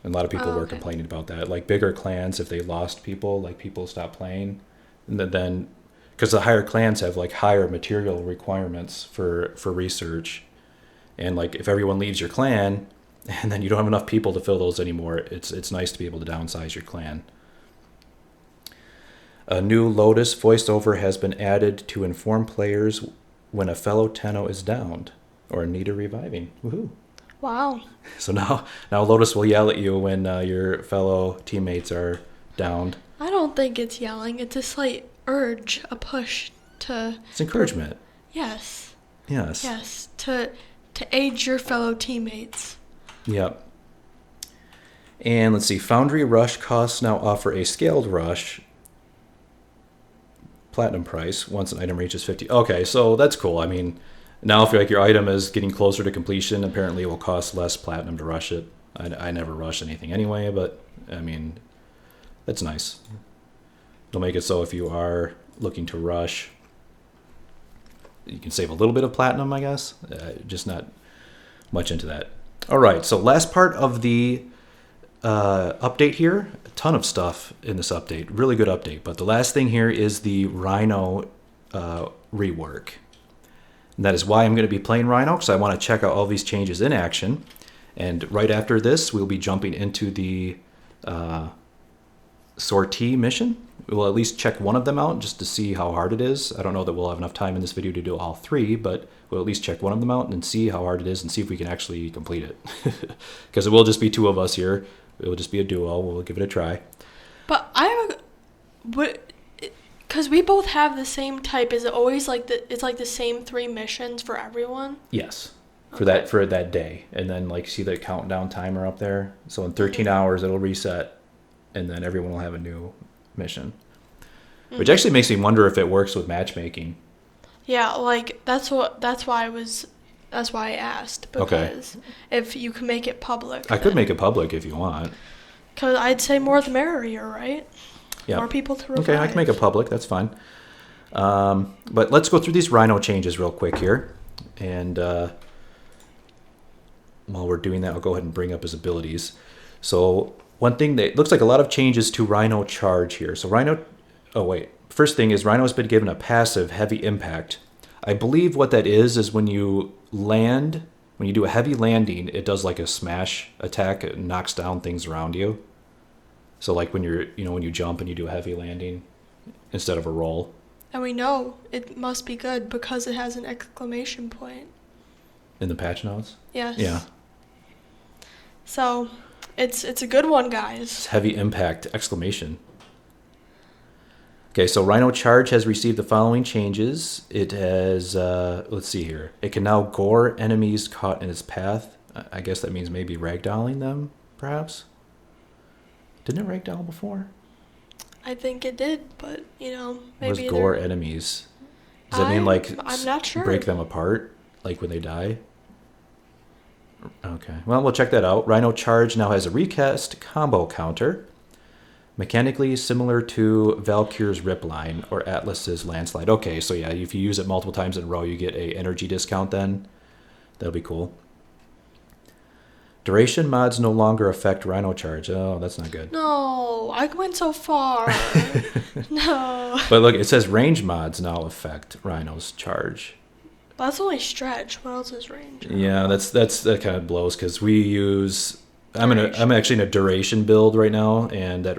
Speaker 1: And a lot of people were complaining about that. Like bigger clans, if they lost people, like people stopped playing, and then because the higher clans have like higher material requirements for research, and like if everyone leaves your clan and then you don't have enough people to fill those anymore, it's nice to be able to downsize your clan. A new Lotus voiceover has been added to inform players when a fellow Tenno is downed or in need of reviving. Woohoo!
Speaker 2: Wow.
Speaker 1: So now Lotus will yell at you when your fellow teammates are downed.
Speaker 2: I don't think it's yelling. It's a slight urge, a push to...
Speaker 1: It's encouragement.
Speaker 2: Yes.
Speaker 1: Yes.
Speaker 2: Yes. To aid your fellow teammates.
Speaker 1: Yep. And let's see. Foundry Rush costs now offer a scaled rush platinum price once an item reaches 50. Okay, so that's cool. I mean, now if your item is getting closer to completion, apparently it will cost less platinum to rush it. I never rush anything anyway, but I mean, that's nice. It'll make it so if you are looking to rush, you can save a little bit of platinum, I guess. Just not much into that. All right, so last part of the update here. A ton of stuff in this update. Really good update. But the last thing here is the Rhino rework. And that is why I'm going to be playing Rhino, because I want to check out all these changes in action. And right after this, we'll be jumping into the Sortie mission. We'll at least check one of them out just to see how hard it is. I don't know that we'll have enough time in this video to do all three, but we'll at least check one of them out and see how hard it is and see if we can actually complete it. Because it will just be two of us here. It will just be a duo. We'll give it a try.
Speaker 2: But because we both have the same type, is it always like it's like the same 3 missions for everyone?
Speaker 1: Yes. For that day. And then see the countdown timer up there. So in 13 hours it'll reset and then everyone will have a new mission. Mm-hmm. Which actually makes me wonder if it works with matchmaking.
Speaker 2: Yeah, that's why I asked, because if you can make it public.
Speaker 1: I could make it public if you want.
Speaker 2: Because I'd say more the merrier, right?
Speaker 1: Yeah.
Speaker 2: More people to revive.
Speaker 1: Okay, I can make it public. That's fine. But let's go through these Rhino changes real quick here. And while we're doing that, I'll go ahead and bring up his abilities. So one thing that looks like a lot of changes to Rhino charge here. So first thing is Rhino's been given a passive heavy impact. I believe what that is when you land, when you do a heavy landing, it does like a smash attack. It knocks down things around you. So when you jump and you do a heavy landing instead of a roll.
Speaker 2: And we know it must be good because it has an exclamation point.
Speaker 1: In the patch notes?
Speaker 2: Yes.
Speaker 1: Yeah.
Speaker 2: So it's a good one, guys.
Speaker 1: It's heavy impact exclamation. Okay, so Rhino Charge has received the following changes. It has, let's see here. It can now gore enemies caught in its path. I guess that means maybe ragdolling them, perhaps? Didn't it ragdoll before?
Speaker 2: I think it did, but, maybe...
Speaker 1: What does gore enemies? Does that mean,
Speaker 2: I'm not sure.
Speaker 1: Break them apart, when they die? Okay, well, we'll check that out. Rhino Charge now has a recast combo counter. Mechanically similar to Valkyr's Ripline or Atlas's Landslide. Okay, so yeah, if you use it multiple times in a row, you get a energy discount then. That'll be cool. Duration mods no longer affect Rhino charge. Oh, that's not good.
Speaker 2: No, I went so far. No.
Speaker 1: But look, it says range mods now affect Rhino's charge.
Speaker 2: That's only stretch. What else is range?
Speaker 1: Yeah, that kind of blows because we use. I'm actually in a duration build right now, and that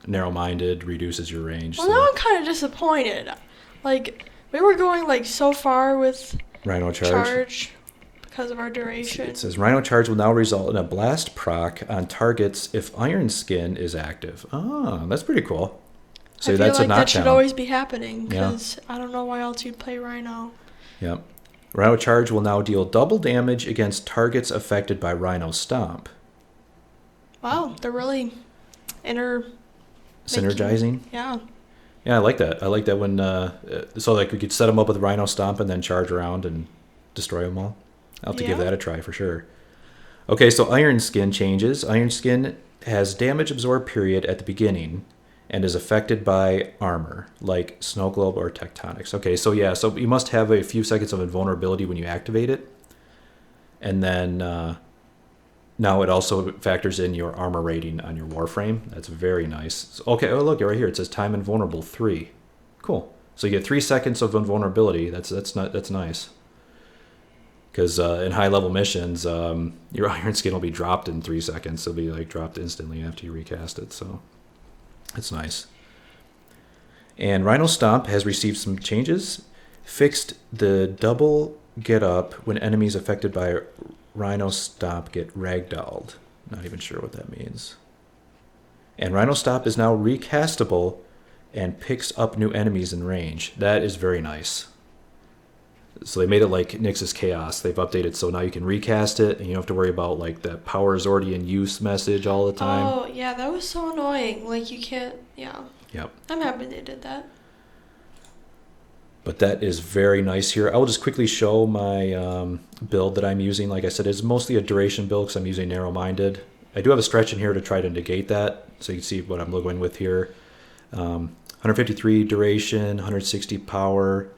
Speaker 1: narrow-minded reduces your range.
Speaker 2: Well, now I'm kind of disappointed. Like we were going like so far with
Speaker 1: Rhino charge.
Speaker 2: Because of our duration.
Speaker 1: It says Rhino charge will now result in a blast proc on targets if Iron Skin is active. Oh, that's pretty cool. So
Speaker 2: I feel
Speaker 1: that's
Speaker 2: like
Speaker 1: a knockdown.
Speaker 2: that should always be happening because I don't know why else you'd play Rhino.
Speaker 1: Yep. Rhino charge will now deal double damage against targets affected by Rhino Stomp.
Speaker 2: Wow, they're really
Speaker 1: Synergizing?
Speaker 2: Yeah.
Speaker 1: Yeah, I like that. I like that when so like we could set them up with Rhino Stomp and then charge around and destroy them all. I'll have to give that a try for sure. Okay, so Iron Skin changes. Iron Skin has damage absorb period at the beginning and is affected by armor, like Snow Globe or Tectonics. Okay, so yeah, so you must have a few seconds of invulnerability when you activate it. And then now it also factors in your armor rating on your Warframe. That's very nice. So, okay, oh look, right here, it says time invulnerable 3. Cool. So you get 3 seconds of invulnerability. That's nice. Because in high-level missions, your Iron Skin will be dropped in 3 seconds. It'll be like dropped instantly after you recast it. So that's nice. And Rhino Stomp has received some changes. Fixed the double get up when enemies affected by Rhino Stomp get ragdolled. Not even sure what that means. And Rhino Stomp is now recastable and picks up new enemies in range. That is very nice. So they made it like Nyx's Chaos. They've updated so now you can recast it and you don't have to worry about like the power is already in use message all the time.
Speaker 2: Oh, yeah, that was so annoying. Like you can't, yeah.
Speaker 1: Yep.
Speaker 2: I'm happy they did that.
Speaker 1: But that is very nice here. I will just quickly show my build that I'm using. Like I said, it's mostly a duration build because I'm using narrow-minded. I do have a stretch in here to try to negate that. So you can see what I'm going with here. 153 duration, 160 power,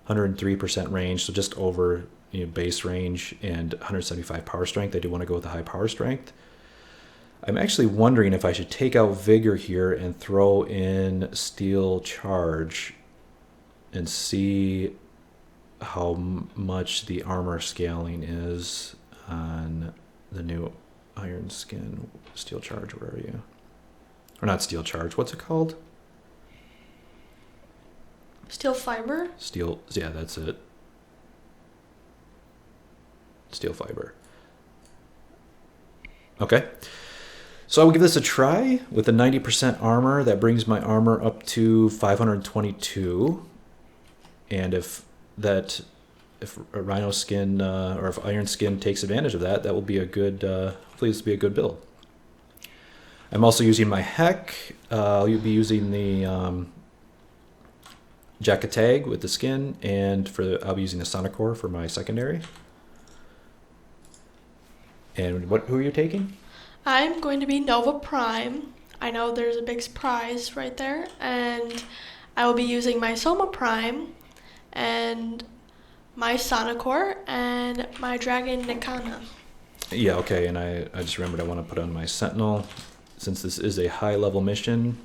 Speaker 1: 103% range, so just over base range, and 175 power strength. I do want to go with the high power strength. I'm actually wondering if I should take out Vigor here and throw in Steel Charge and see how much the armor scaling is on the new Iron Skin. Steel Charge, where are you? Or not Steel Charge, what's it called?
Speaker 2: Steel Fiber?
Speaker 1: Yeah, that's it. Steel Fiber. Okay. So I will give this a try with a 90% armor. That brings my armor up to 522. And if Rhino Skin or if Iron Skin takes advantage of that, that will be a good, hopefully this will be a good build. I'm also using my Heck. I'll be using the Jacket Tag with the skin, and I'll be using the Sonic Core for my secondary. And who are you taking?
Speaker 2: I'm going to be Nova Prime. I know there's a big surprise right there, and I will be using my Soma Prime and my Sonic Core and my Dragon Nikana.
Speaker 1: Yeah, okay, and I just remembered I want to put on my Sentinel since this is a high level mission.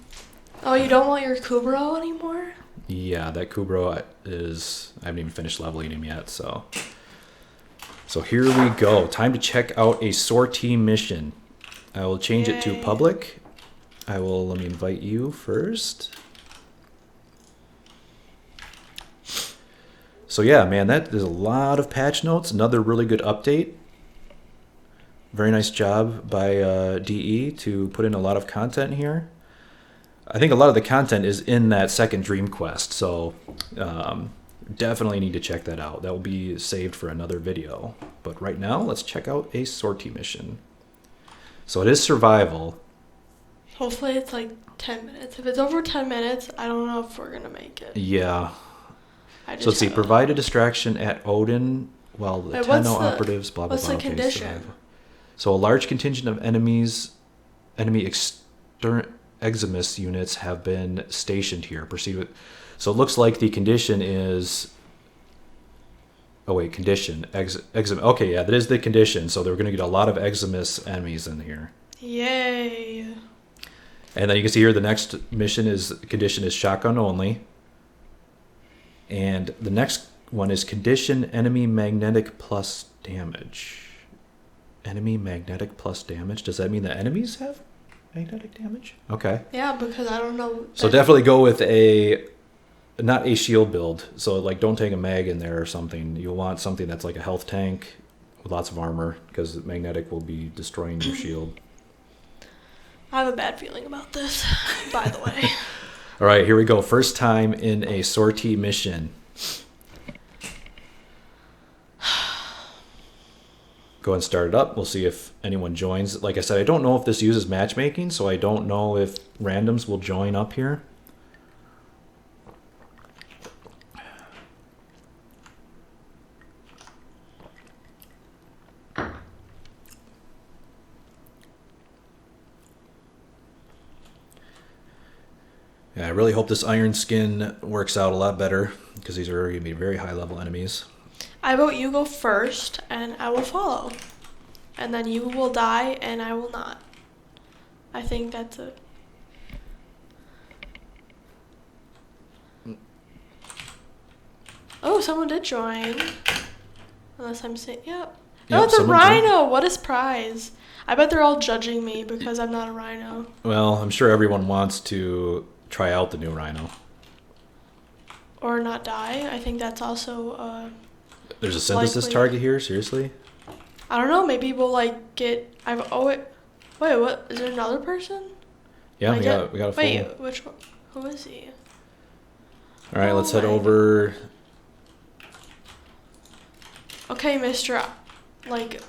Speaker 2: Oh, you don't want your Kubro anymore?
Speaker 1: Yeah, that Kubro I haven't even finished leveling him yet, so here we go. Time to check out a sortie mission. I will change it to public. Let me invite you first. So yeah, man, there's a lot of patch notes. Another really good update. Very nice job by DE to put in a lot of content here. I think a lot of the content is in that second Dream Quest, so definitely need to check that out. That will be saved for another video. But right now, let's check out a sortie mission. So it is survival.
Speaker 2: Hopefully it's like 10 minutes. If it's over 10 minutes, I don't know if we're going to make it.
Speaker 1: Yeah. So let's see. Provide a distraction at Odin while the Tenno operatives, blah, blah, blah.
Speaker 2: What's the condition?
Speaker 1: So a large contingent of enemy Eximus units have been stationed here. Proceed with. So it looks like the condition is. Oh wait, condition. Okay, yeah, that is the condition. So they're going to get a lot of Eximus enemies in here.
Speaker 2: Yay.
Speaker 1: And then you can see here the next mission is condition is shotgun only. And the next one is condition enemy magnetic plus damage. Enemy magnetic plus damage. Does that mean the enemies have magnetic damage? Okay.
Speaker 2: Yeah, because I don't know.
Speaker 1: So definitely go with not a shield build. So like don't take a mag in there or something. You'll want something that's like a health tank with lots of armor because magnetic will be destroying your shield.
Speaker 2: I have a bad feeling about this, by the way.
Speaker 1: All right, here we go. First time in a sortie mission. Go ahead and start it up. We'll see if anyone joins. Like I said, I don't know if this uses matchmaking, so I don't know if randoms will join up here. Yeah, I really hope this iron skin works out a lot better because these are going to be very high level enemies.
Speaker 2: I vote you go first and I will follow. And then you will die and I will not. I think that's it. Oh, someone did join. Unless I'm saying, yep. No,
Speaker 1: Yep,
Speaker 2: it's a
Speaker 1: someone
Speaker 2: rhino.
Speaker 1: joined.
Speaker 2: What is prize? I bet they're all judging me because I'm not a rhino.
Speaker 1: Well, I'm sure everyone wants to try out the new Rhino.
Speaker 2: Or not die. I think that's also
Speaker 1: There's a synthesis
Speaker 2: likely.
Speaker 1: target here, seriously?
Speaker 2: I don't know, maybe we'll like get wait, what is there another person?
Speaker 1: Yeah,
Speaker 2: Like
Speaker 1: we got a full.
Speaker 2: Wait, which one? Who is he?
Speaker 1: All right, let's head
Speaker 2: my-
Speaker 1: over.
Speaker 2: Okay, Mr. Like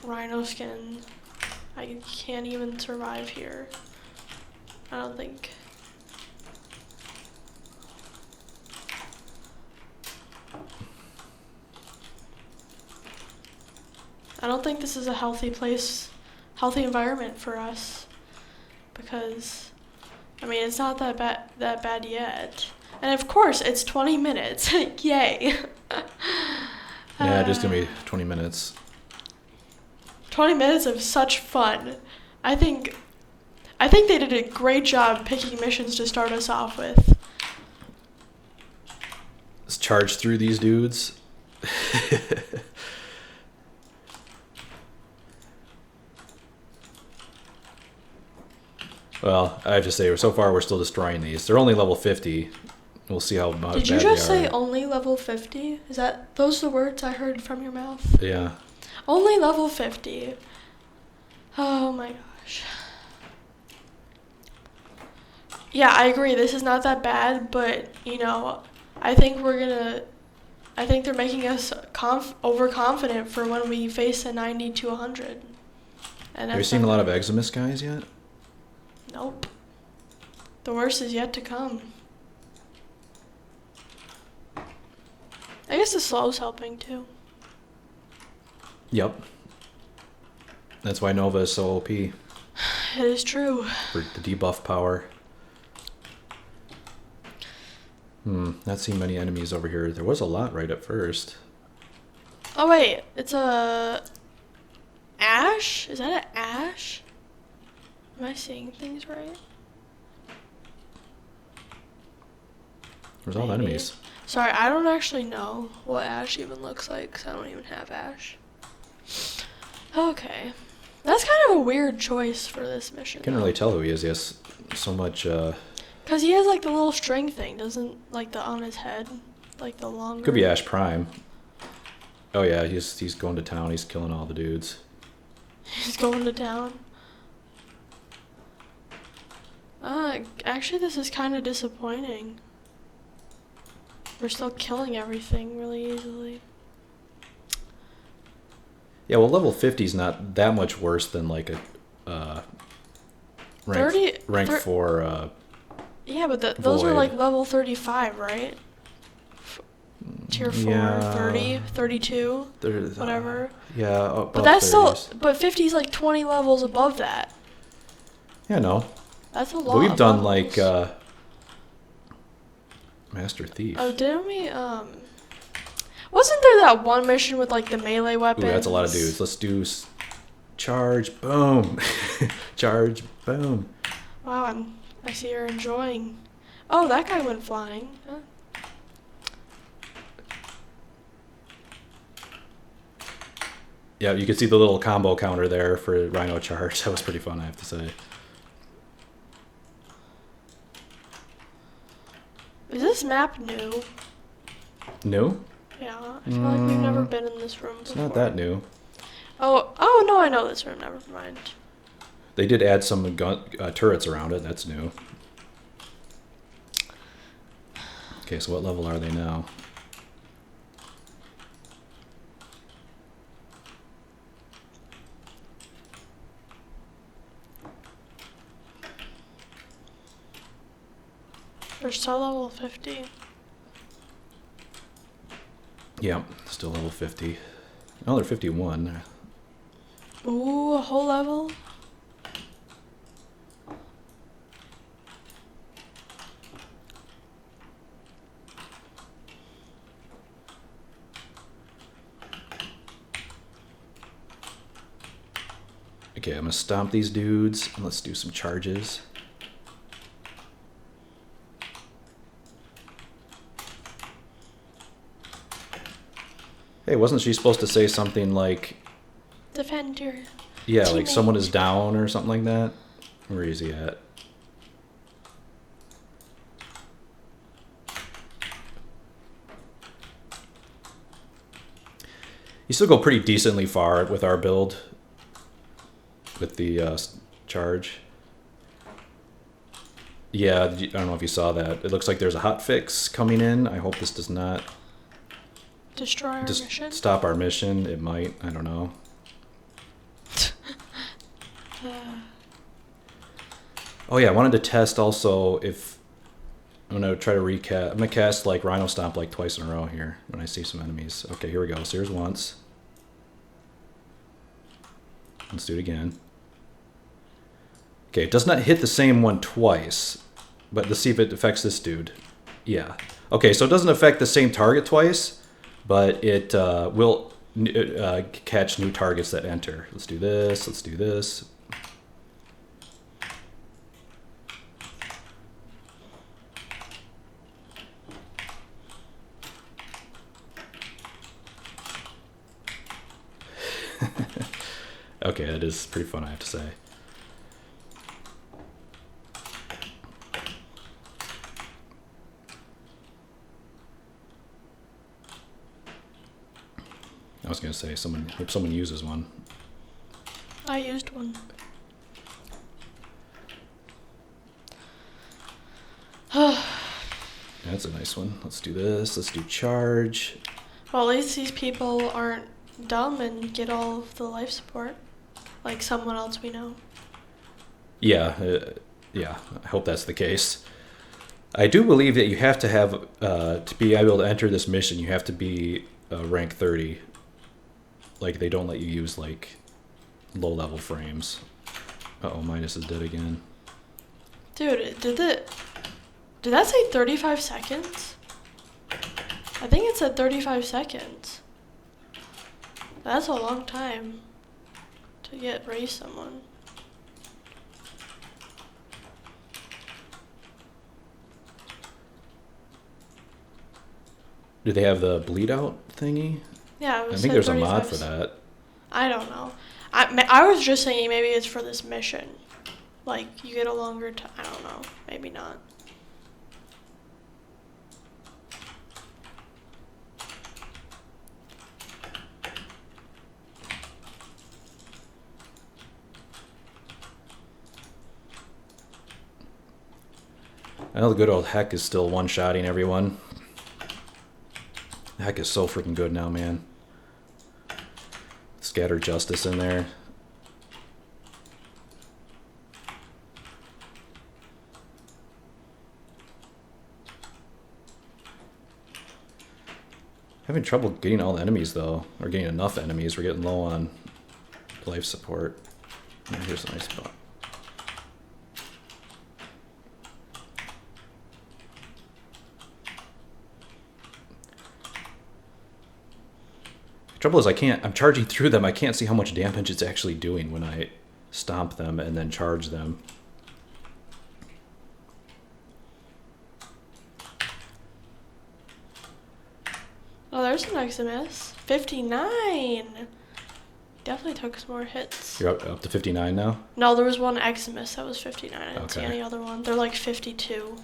Speaker 2: Rhino Skin. I can't even survive here. I don't think. I don't think this is a healthy place, healthy environment for us, because, I mean, it's not that bad yet. And of course, it's 20 minutes. Yay.
Speaker 1: Yeah, just gonna be 20 minutes.
Speaker 2: 20 minutes of such fun. I think they did a great job picking missions to start us off with.
Speaker 1: Let's charge through these dudes. Well, I have to say, so far we're still destroying these. They're only level 50. We'll see how bad
Speaker 2: Did you
Speaker 1: they
Speaker 2: just
Speaker 1: are.
Speaker 2: say only level 50? Is that those the words I heard from your mouth?
Speaker 1: Yeah.
Speaker 2: Only level 50. Oh my gosh. Yeah, I agree. This is not that bad, but you know, I think they're making us overconfident for when we face a 90 to 100. And
Speaker 1: Have you seen a lot of Eximus guys yet?
Speaker 2: Nope. The worst is yet to come. I guess the slow's helping too.
Speaker 1: Yep. That's why Nova is so OP.
Speaker 2: It is true.
Speaker 1: For the debuff power. Not seeing many enemies over here. There was a lot right at first.
Speaker 2: Oh wait, it's a ash? Is that an ash? Am I seeing things right?
Speaker 1: There's all the
Speaker 2: Maybe.
Speaker 1: enemies.
Speaker 2: Sorry, I don't actually know what ash even looks like because I don't even have ash. Okay. That's kind of a weird choice for this mission.
Speaker 1: Can't really tell who he is. He has so much.
Speaker 2: Because he has like the little string thing, doesn't like the on his head, like the longer.
Speaker 1: Could be Ash Prime. Oh yeah, he's going to town. He's killing all the dudes.
Speaker 2: He's going to town. Actually, this is kind of disappointing. We're still killing everything really easily.
Speaker 1: Yeah, well, level 50 is not that much worse than like a rank 4.
Speaker 2: Yeah, but those are
Speaker 1: Void.
Speaker 2: like level 35, right? Tier 4,
Speaker 1: Yeah.
Speaker 2: 30, 32,
Speaker 1: There's,
Speaker 2: whatever.
Speaker 1: Yeah,
Speaker 2: But that's
Speaker 1: 30s.
Speaker 2: still, but 50 is like 20 levels above that.
Speaker 1: Yeah, no.
Speaker 2: That's a lot.
Speaker 1: But we've
Speaker 2: of
Speaker 1: done
Speaker 2: levels.
Speaker 1: like Master Thief.
Speaker 2: Oh, didn't we? Wasn't there that one mission with like the melee weapons?
Speaker 1: Ooh, that's a lot of dudes. Let's do charge, boom, charge, boom.
Speaker 2: Wow, I see you're enjoying. Oh, that guy went flying. Huh.
Speaker 1: Yeah, you can see the little combo counter there for Rhino charge. That was pretty fun, I have to say.
Speaker 2: Is this map new?
Speaker 1: New?
Speaker 2: Yeah, I feel like we've never been in this room before.
Speaker 1: It's not that new.
Speaker 2: Oh no, I know this room. Never mind.
Speaker 1: They did add some turrets around it. That's new. Okay, so what level are they now?
Speaker 2: They're still level 50.
Speaker 1: Yeah, still level 50. Oh, they're 51.
Speaker 2: Ooh, a whole level?
Speaker 1: Okay, I'm gonna stomp these dudes and let's do some charges. Hey, wasn't she supposed to say something like,
Speaker 2: Defend your
Speaker 1: yeah, like
Speaker 2: teammate.
Speaker 1: someone is down or something like that? Where is he at? You still go pretty decently far with our build, with the charge. Yeah, I don't know if you saw that. It looks like there's a hot fix coming in. I hope this does not
Speaker 2: Destroy our
Speaker 1: just
Speaker 2: mission?
Speaker 1: stop our mission. It might. I don't know. Oh yeah, I wanted to test also if I'm gonna try to recast. I'm gonna cast like Rhino Stomp like twice in a row here when I see some enemies. Okay, here we go. So here's once. Let's do it again. Okay, it does not hit the same one twice, but let's see if it affects this dude. Yeah. Okay, so it doesn't affect the same target twice, but it will catch new targets that enter. Let's do this. Let's do this. Okay, that is pretty fun, I have to say. I was gonna say hope someone uses one.
Speaker 2: I used one.
Speaker 1: That's a nice one. Let's do this. Let's do charge.
Speaker 2: Well, at least these people aren't dumb and get all of the life support. Like someone else we know.
Speaker 1: Yeah, yeah. I hope that's the case. I do believe that you have to have to be able to enter this mission. You have to be rank 30. Like they don't let you use like low level frames. Uh-oh, Minus is dead again.
Speaker 2: Dude, did that say 35 seconds? I think it said 35 seconds. That's a long time to get raise someone.
Speaker 1: Do they have the bleed out thingy?
Speaker 2: Yeah, it
Speaker 1: I
Speaker 2: was
Speaker 1: think
Speaker 2: said
Speaker 1: there's a
Speaker 2: 35
Speaker 1: mod for that.
Speaker 2: I don't know. I was just saying maybe it's for this mission. Like, you get a longer time. I don't know. Maybe not.
Speaker 1: I know the good old Heck is still one-shotting everyone. Heck is so freaking good now, man. Scatter Justice in there. Having trouble getting all the enemies though, or getting enough enemies. We're getting low on life support. Here's a nice spot. Trouble is, I'm charging through them. I can't see how much damage it's actually doing when I stomp them and then charge them.
Speaker 2: Oh, there's an Eximus. 59! Definitely took some more hits.
Speaker 1: You're up to 59 now?
Speaker 2: No, there was one Eximus that was 59. I didn't see
Speaker 1: Okay.
Speaker 2: any other one. They're like 52.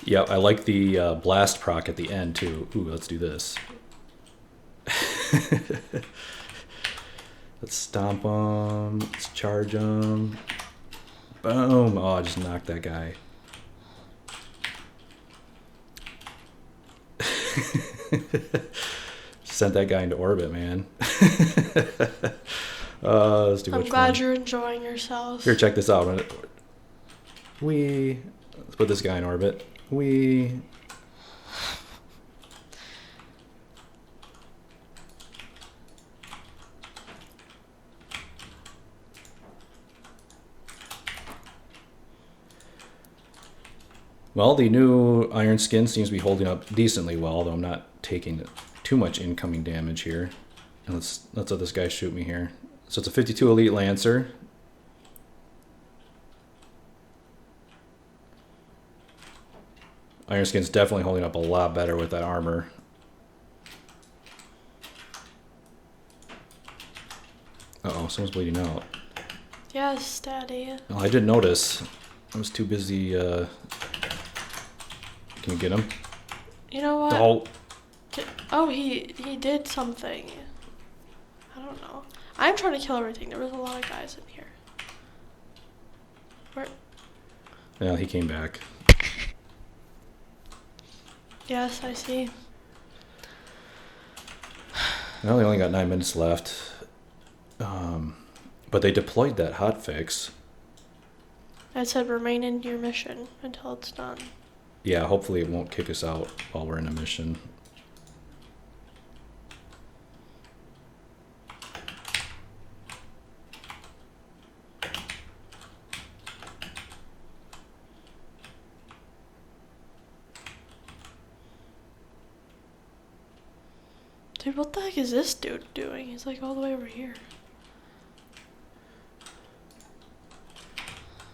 Speaker 1: Yeah, I like the blast proc at the end too. Ooh, let's do this. Let's stomp them. Let's charge them. Boom. Oh, I just knocked that guy. Sent that guy into orbit, man. Let's do
Speaker 2: I'm
Speaker 1: which
Speaker 2: glad
Speaker 1: one.
Speaker 2: you're enjoying yourself.
Speaker 1: Here, check this out. Let's put this guy in orbit. Well, the new iron skin seems to be holding up decently well, though I'm not taking too much incoming damage here. And let's let this guy shoot me here. So it's a 52 Elite Lancer. Iron Skin's definitely holding up a lot better with that armor. Uh-oh, someone's bleeding out.
Speaker 2: Yes, Daddy.
Speaker 1: Oh, I didn't notice. I was too busy, Can you get him?
Speaker 2: You know what?
Speaker 1: Oh,
Speaker 2: Oh, he did something. I don't know. I'm trying to kill everything. There was a lot of guys in here. Where?
Speaker 1: yeah, he came back.
Speaker 2: Yes, I see.
Speaker 1: Well, they only got 9 minutes left. But they deployed that hotfix.
Speaker 2: It said remain in your mission until it's done.
Speaker 1: Yeah, hopefully it won't kick us out while we're in a mission.
Speaker 2: Dude, what the heck is this dude doing? He's like all the way over here.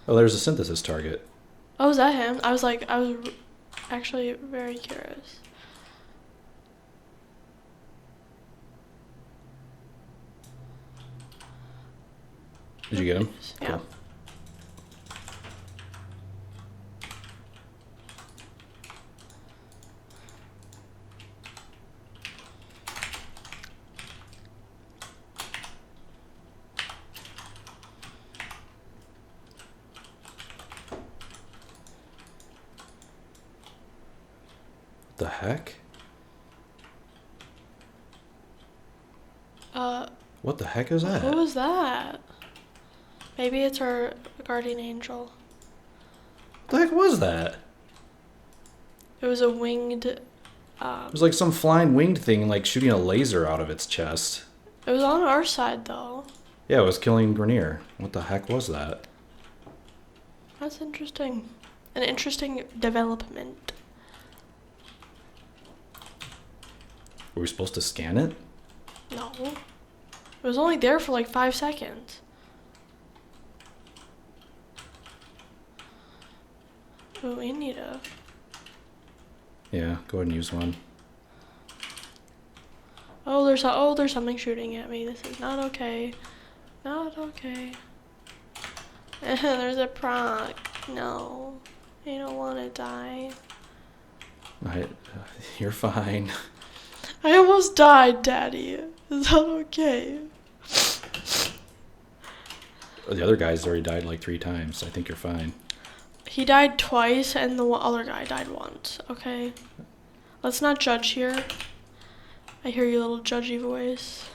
Speaker 1: Oh, there's a synthesis target.
Speaker 2: Oh, is that him? I was actually very curious.
Speaker 1: Did you get him?
Speaker 2: Yeah.
Speaker 1: Cool. The heck? What the heck is that?
Speaker 2: Who was that? Maybe it's our guardian angel.
Speaker 1: What the heck was that?
Speaker 2: It was a winged.
Speaker 1: It was like some flying winged thing, like shooting a laser out of its chest.
Speaker 2: It was on our side though.
Speaker 1: Yeah, it was killing Grenier. What the heck was that?
Speaker 2: That's interesting. An interesting development.
Speaker 1: Were we supposed to scan it?
Speaker 2: No. It was only there for like 5 seconds. Oh, we need a...
Speaker 1: Yeah, go ahead and use one.
Speaker 2: Oh, there's something shooting at me. This is not okay. Not okay. There's a proc. No. I don't want to die.
Speaker 1: You're fine.
Speaker 2: I almost died, Daddy. Is that okay?
Speaker 1: The other guy's already died like 3 times. I think you're fine.
Speaker 2: He died twice, and the other guy died once. Okay? Let's not judge here. I hear your little judgy voice.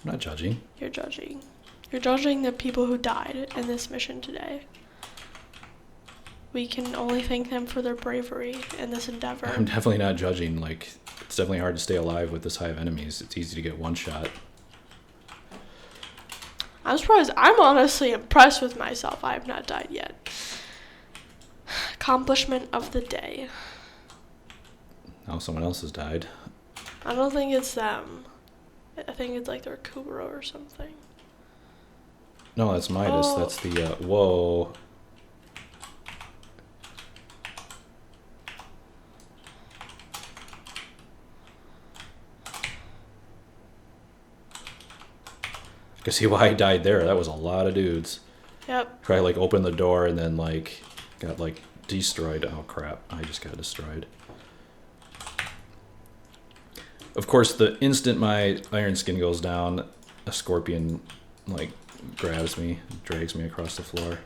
Speaker 1: I'm not judging.
Speaker 2: You're judging. You're judging the people who died in this mission today. We can only thank them for their bravery in this endeavor.
Speaker 1: I'm definitely not judging. Like, it's definitely hard to stay alive with this high of enemies. It's easy to get one shot.
Speaker 2: I'm surprised. I'm honestly impressed with myself. I have not died yet. Accomplishment of the day.
Speaker 1: Now someone else has died.
Speaker 2: I don't think it's them. I think it's like their Kubro or something.
Speaker 1: No, that's Midas.
Speaker 2: Oh.
Speaker 1: That's the, whoa. I can see why I died there. That was a lot of dudes.
Speaker 2: Yep.
Speaker 1: Try like open the door and then like got like destroyed. Oh crap! I just got destroyed. Of course, the instant my iron skin goes down, a scorpion like grabs me, drags me across the floor.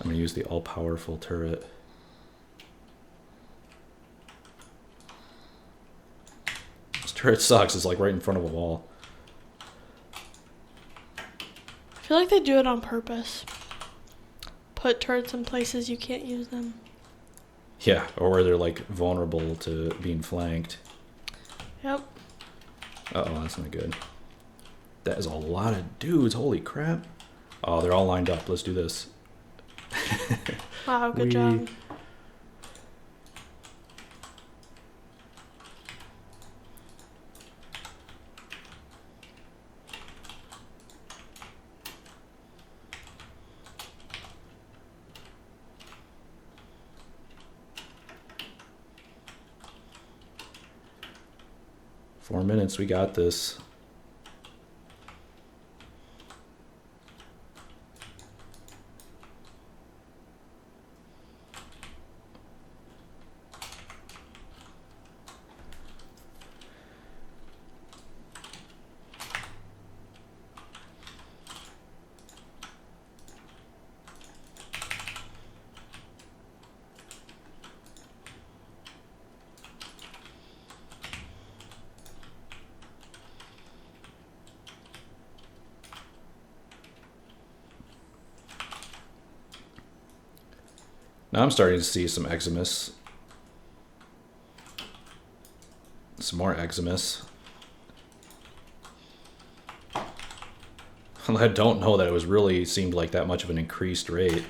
Speaker 1: I'm gonna use the all-powerful turret. This turret sucks. It's like right in front of a wall.
Speaker 2: I feel like they do it on purpose. Put turrets in places you can't use them.
Speaker 1: Yeah, or where they're like vulnerable to being flanked.
Speaker 2: Yep.
Speaker 1: Uh-oh, that's not good. That is a lot of dudes. Holy crap. Oh, they're all lined up. Let's do this.
Speaker 2: Wow, good job.
Speaker 1: 4 minutes, we got this. Now I'm starting to see some Eximus. Some more Eximus. I don't know that it was really seemed like that much of an increased rate.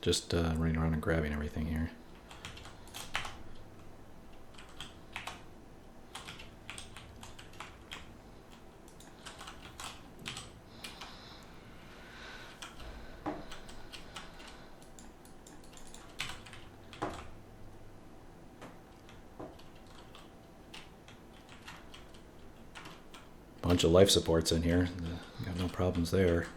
Speaker 1: Just running around and grabbing everything here. Bunch of life supports in here. Got no problems there.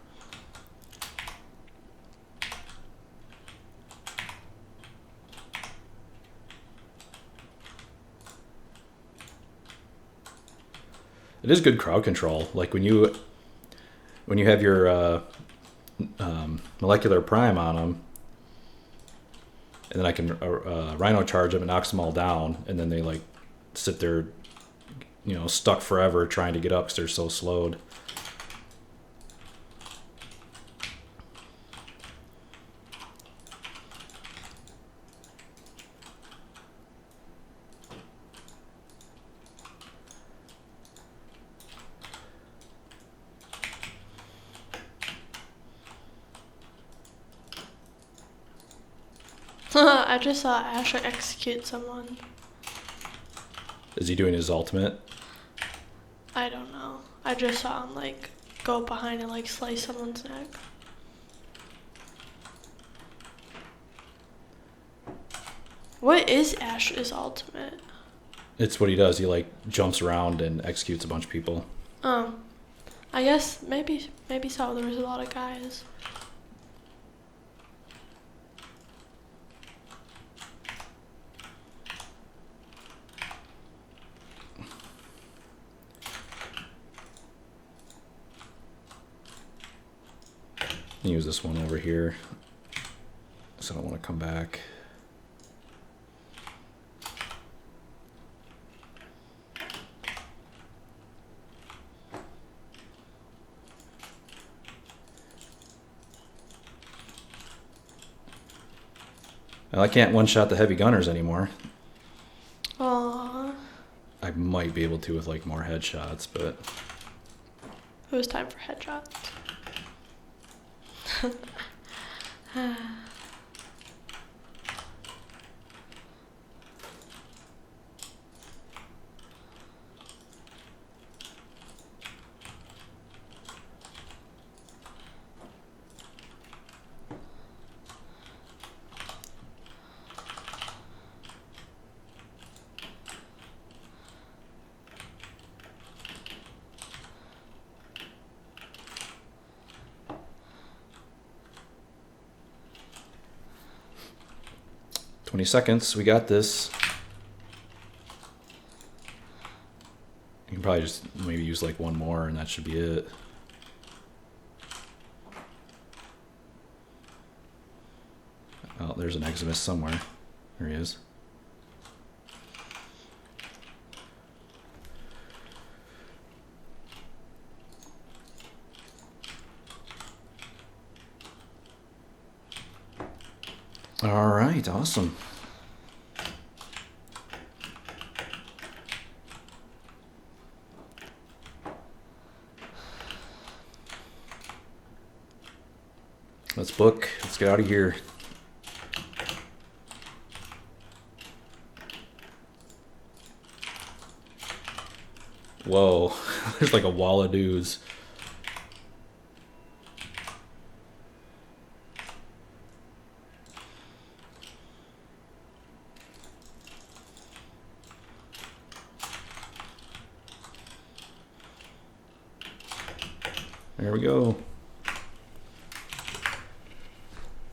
Speaker 1: It is good crowd control. Like when you have your molecular prime on them, and then I can Rhino charge them and knocks them all down, and then they like sit there, you know, stuck forever trying to get up because they're so slowed.
Speaker 2: I just saw Asher execute someone.
Speaker 1: Is he doing his ultimate?
Speaker 2: I don't know. I just saw him like go behind and like slice someone's neck. What is Ash's ultimate?
Speaker 1: It's what he does. He like jumps around and executes a bunch of people.
Speaker 2: I I guess maybe so. There was a lot of guys.
Speaker 1: Use this one over here, so I don't want to come back. Well, I can't one-shot the heavy gunners anymore.
Speaker 2: Aww.
Speaker 1: I might be able to with like more headshots, but
Speaker 2: It was time for headshots.
Speaker 1: "20 seconds, we got this." You can probably just maybe use like one more and that should be it. Oh, there's an Eximus somewhere. There he is. All right, awesome. Let's book. Let's get out of here. Whoa, there's like a wall of dudes. There we go.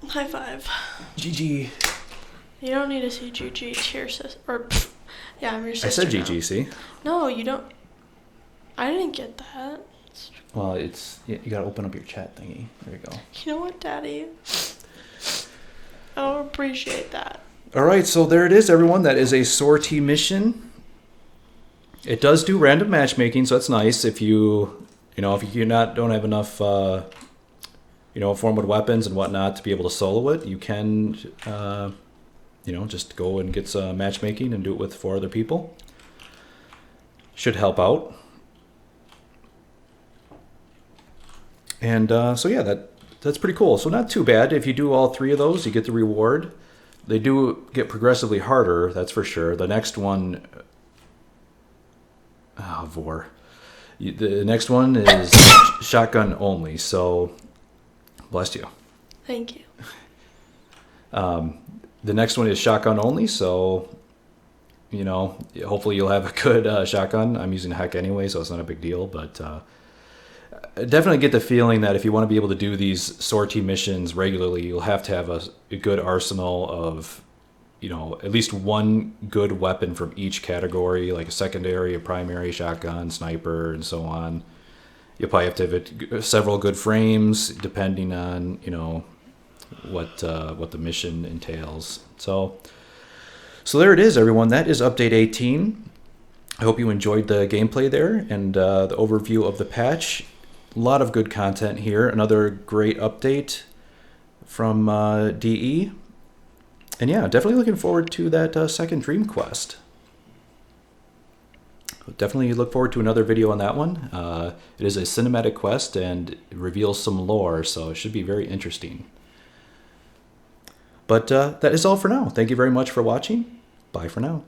Speaker 2: High five.
Speaker 1: GG.
Speaker 2: You don't need to see GG. It's your sister. Or, yeah, I'm your sister.
Speaker 1: I said
Speaker 2: now.
Speaker 1: GG, see?
Speaker 2: No, you don't. I didn't get that.
Speaker 1: Well, it's you gotta open up your chat thingy. There you go.
Speaker 2: You know what, Daddy? I don't appreciate that.
Speaker 1: All right, so there it is, everyone. That is a sortie mission. It does do random matchmaking, so that's nice. If you if you don't have enough, formed weapons and whatnot to be able to solo it, you can, just go and get some matchmaking and do it with 4 other people. Should help out. And so yeah, that's pretty cool. So not too bad. If you do all 3 of those, you get the reward. They do get progressively harder, that's for sure. The next one, Vor. The next one is shotgun only. So, bless you.
Speaker 2: Thank you.
Speaker 1: The next one is shotgun only. So, hopefully you'll have a good shotgun. I'm using Heck anyway, so it's not a big deal. But I definitely get the feeling that if you want to be able to do these sortie missions regularly, you'll have to have a good arsenal of, at least one good weapon from each category, like a secondary, a primary, shotgun, sniper, and so on. You'll probably have to have several good frames, depending on, what the mission entails. So there it is, everyone. That is update 18. I hope you enjoyed the gameplay there and the overview of the patch. A lot of good content here. Another great update from DE. And yeah, definitely looking forward to that second Dream Quest. Definitely look forward to another video on that one. It is a cinematic quest and it reveals some lore, so it should be very interesting. But that is all for now. Thank you very much for watching. Bye for now.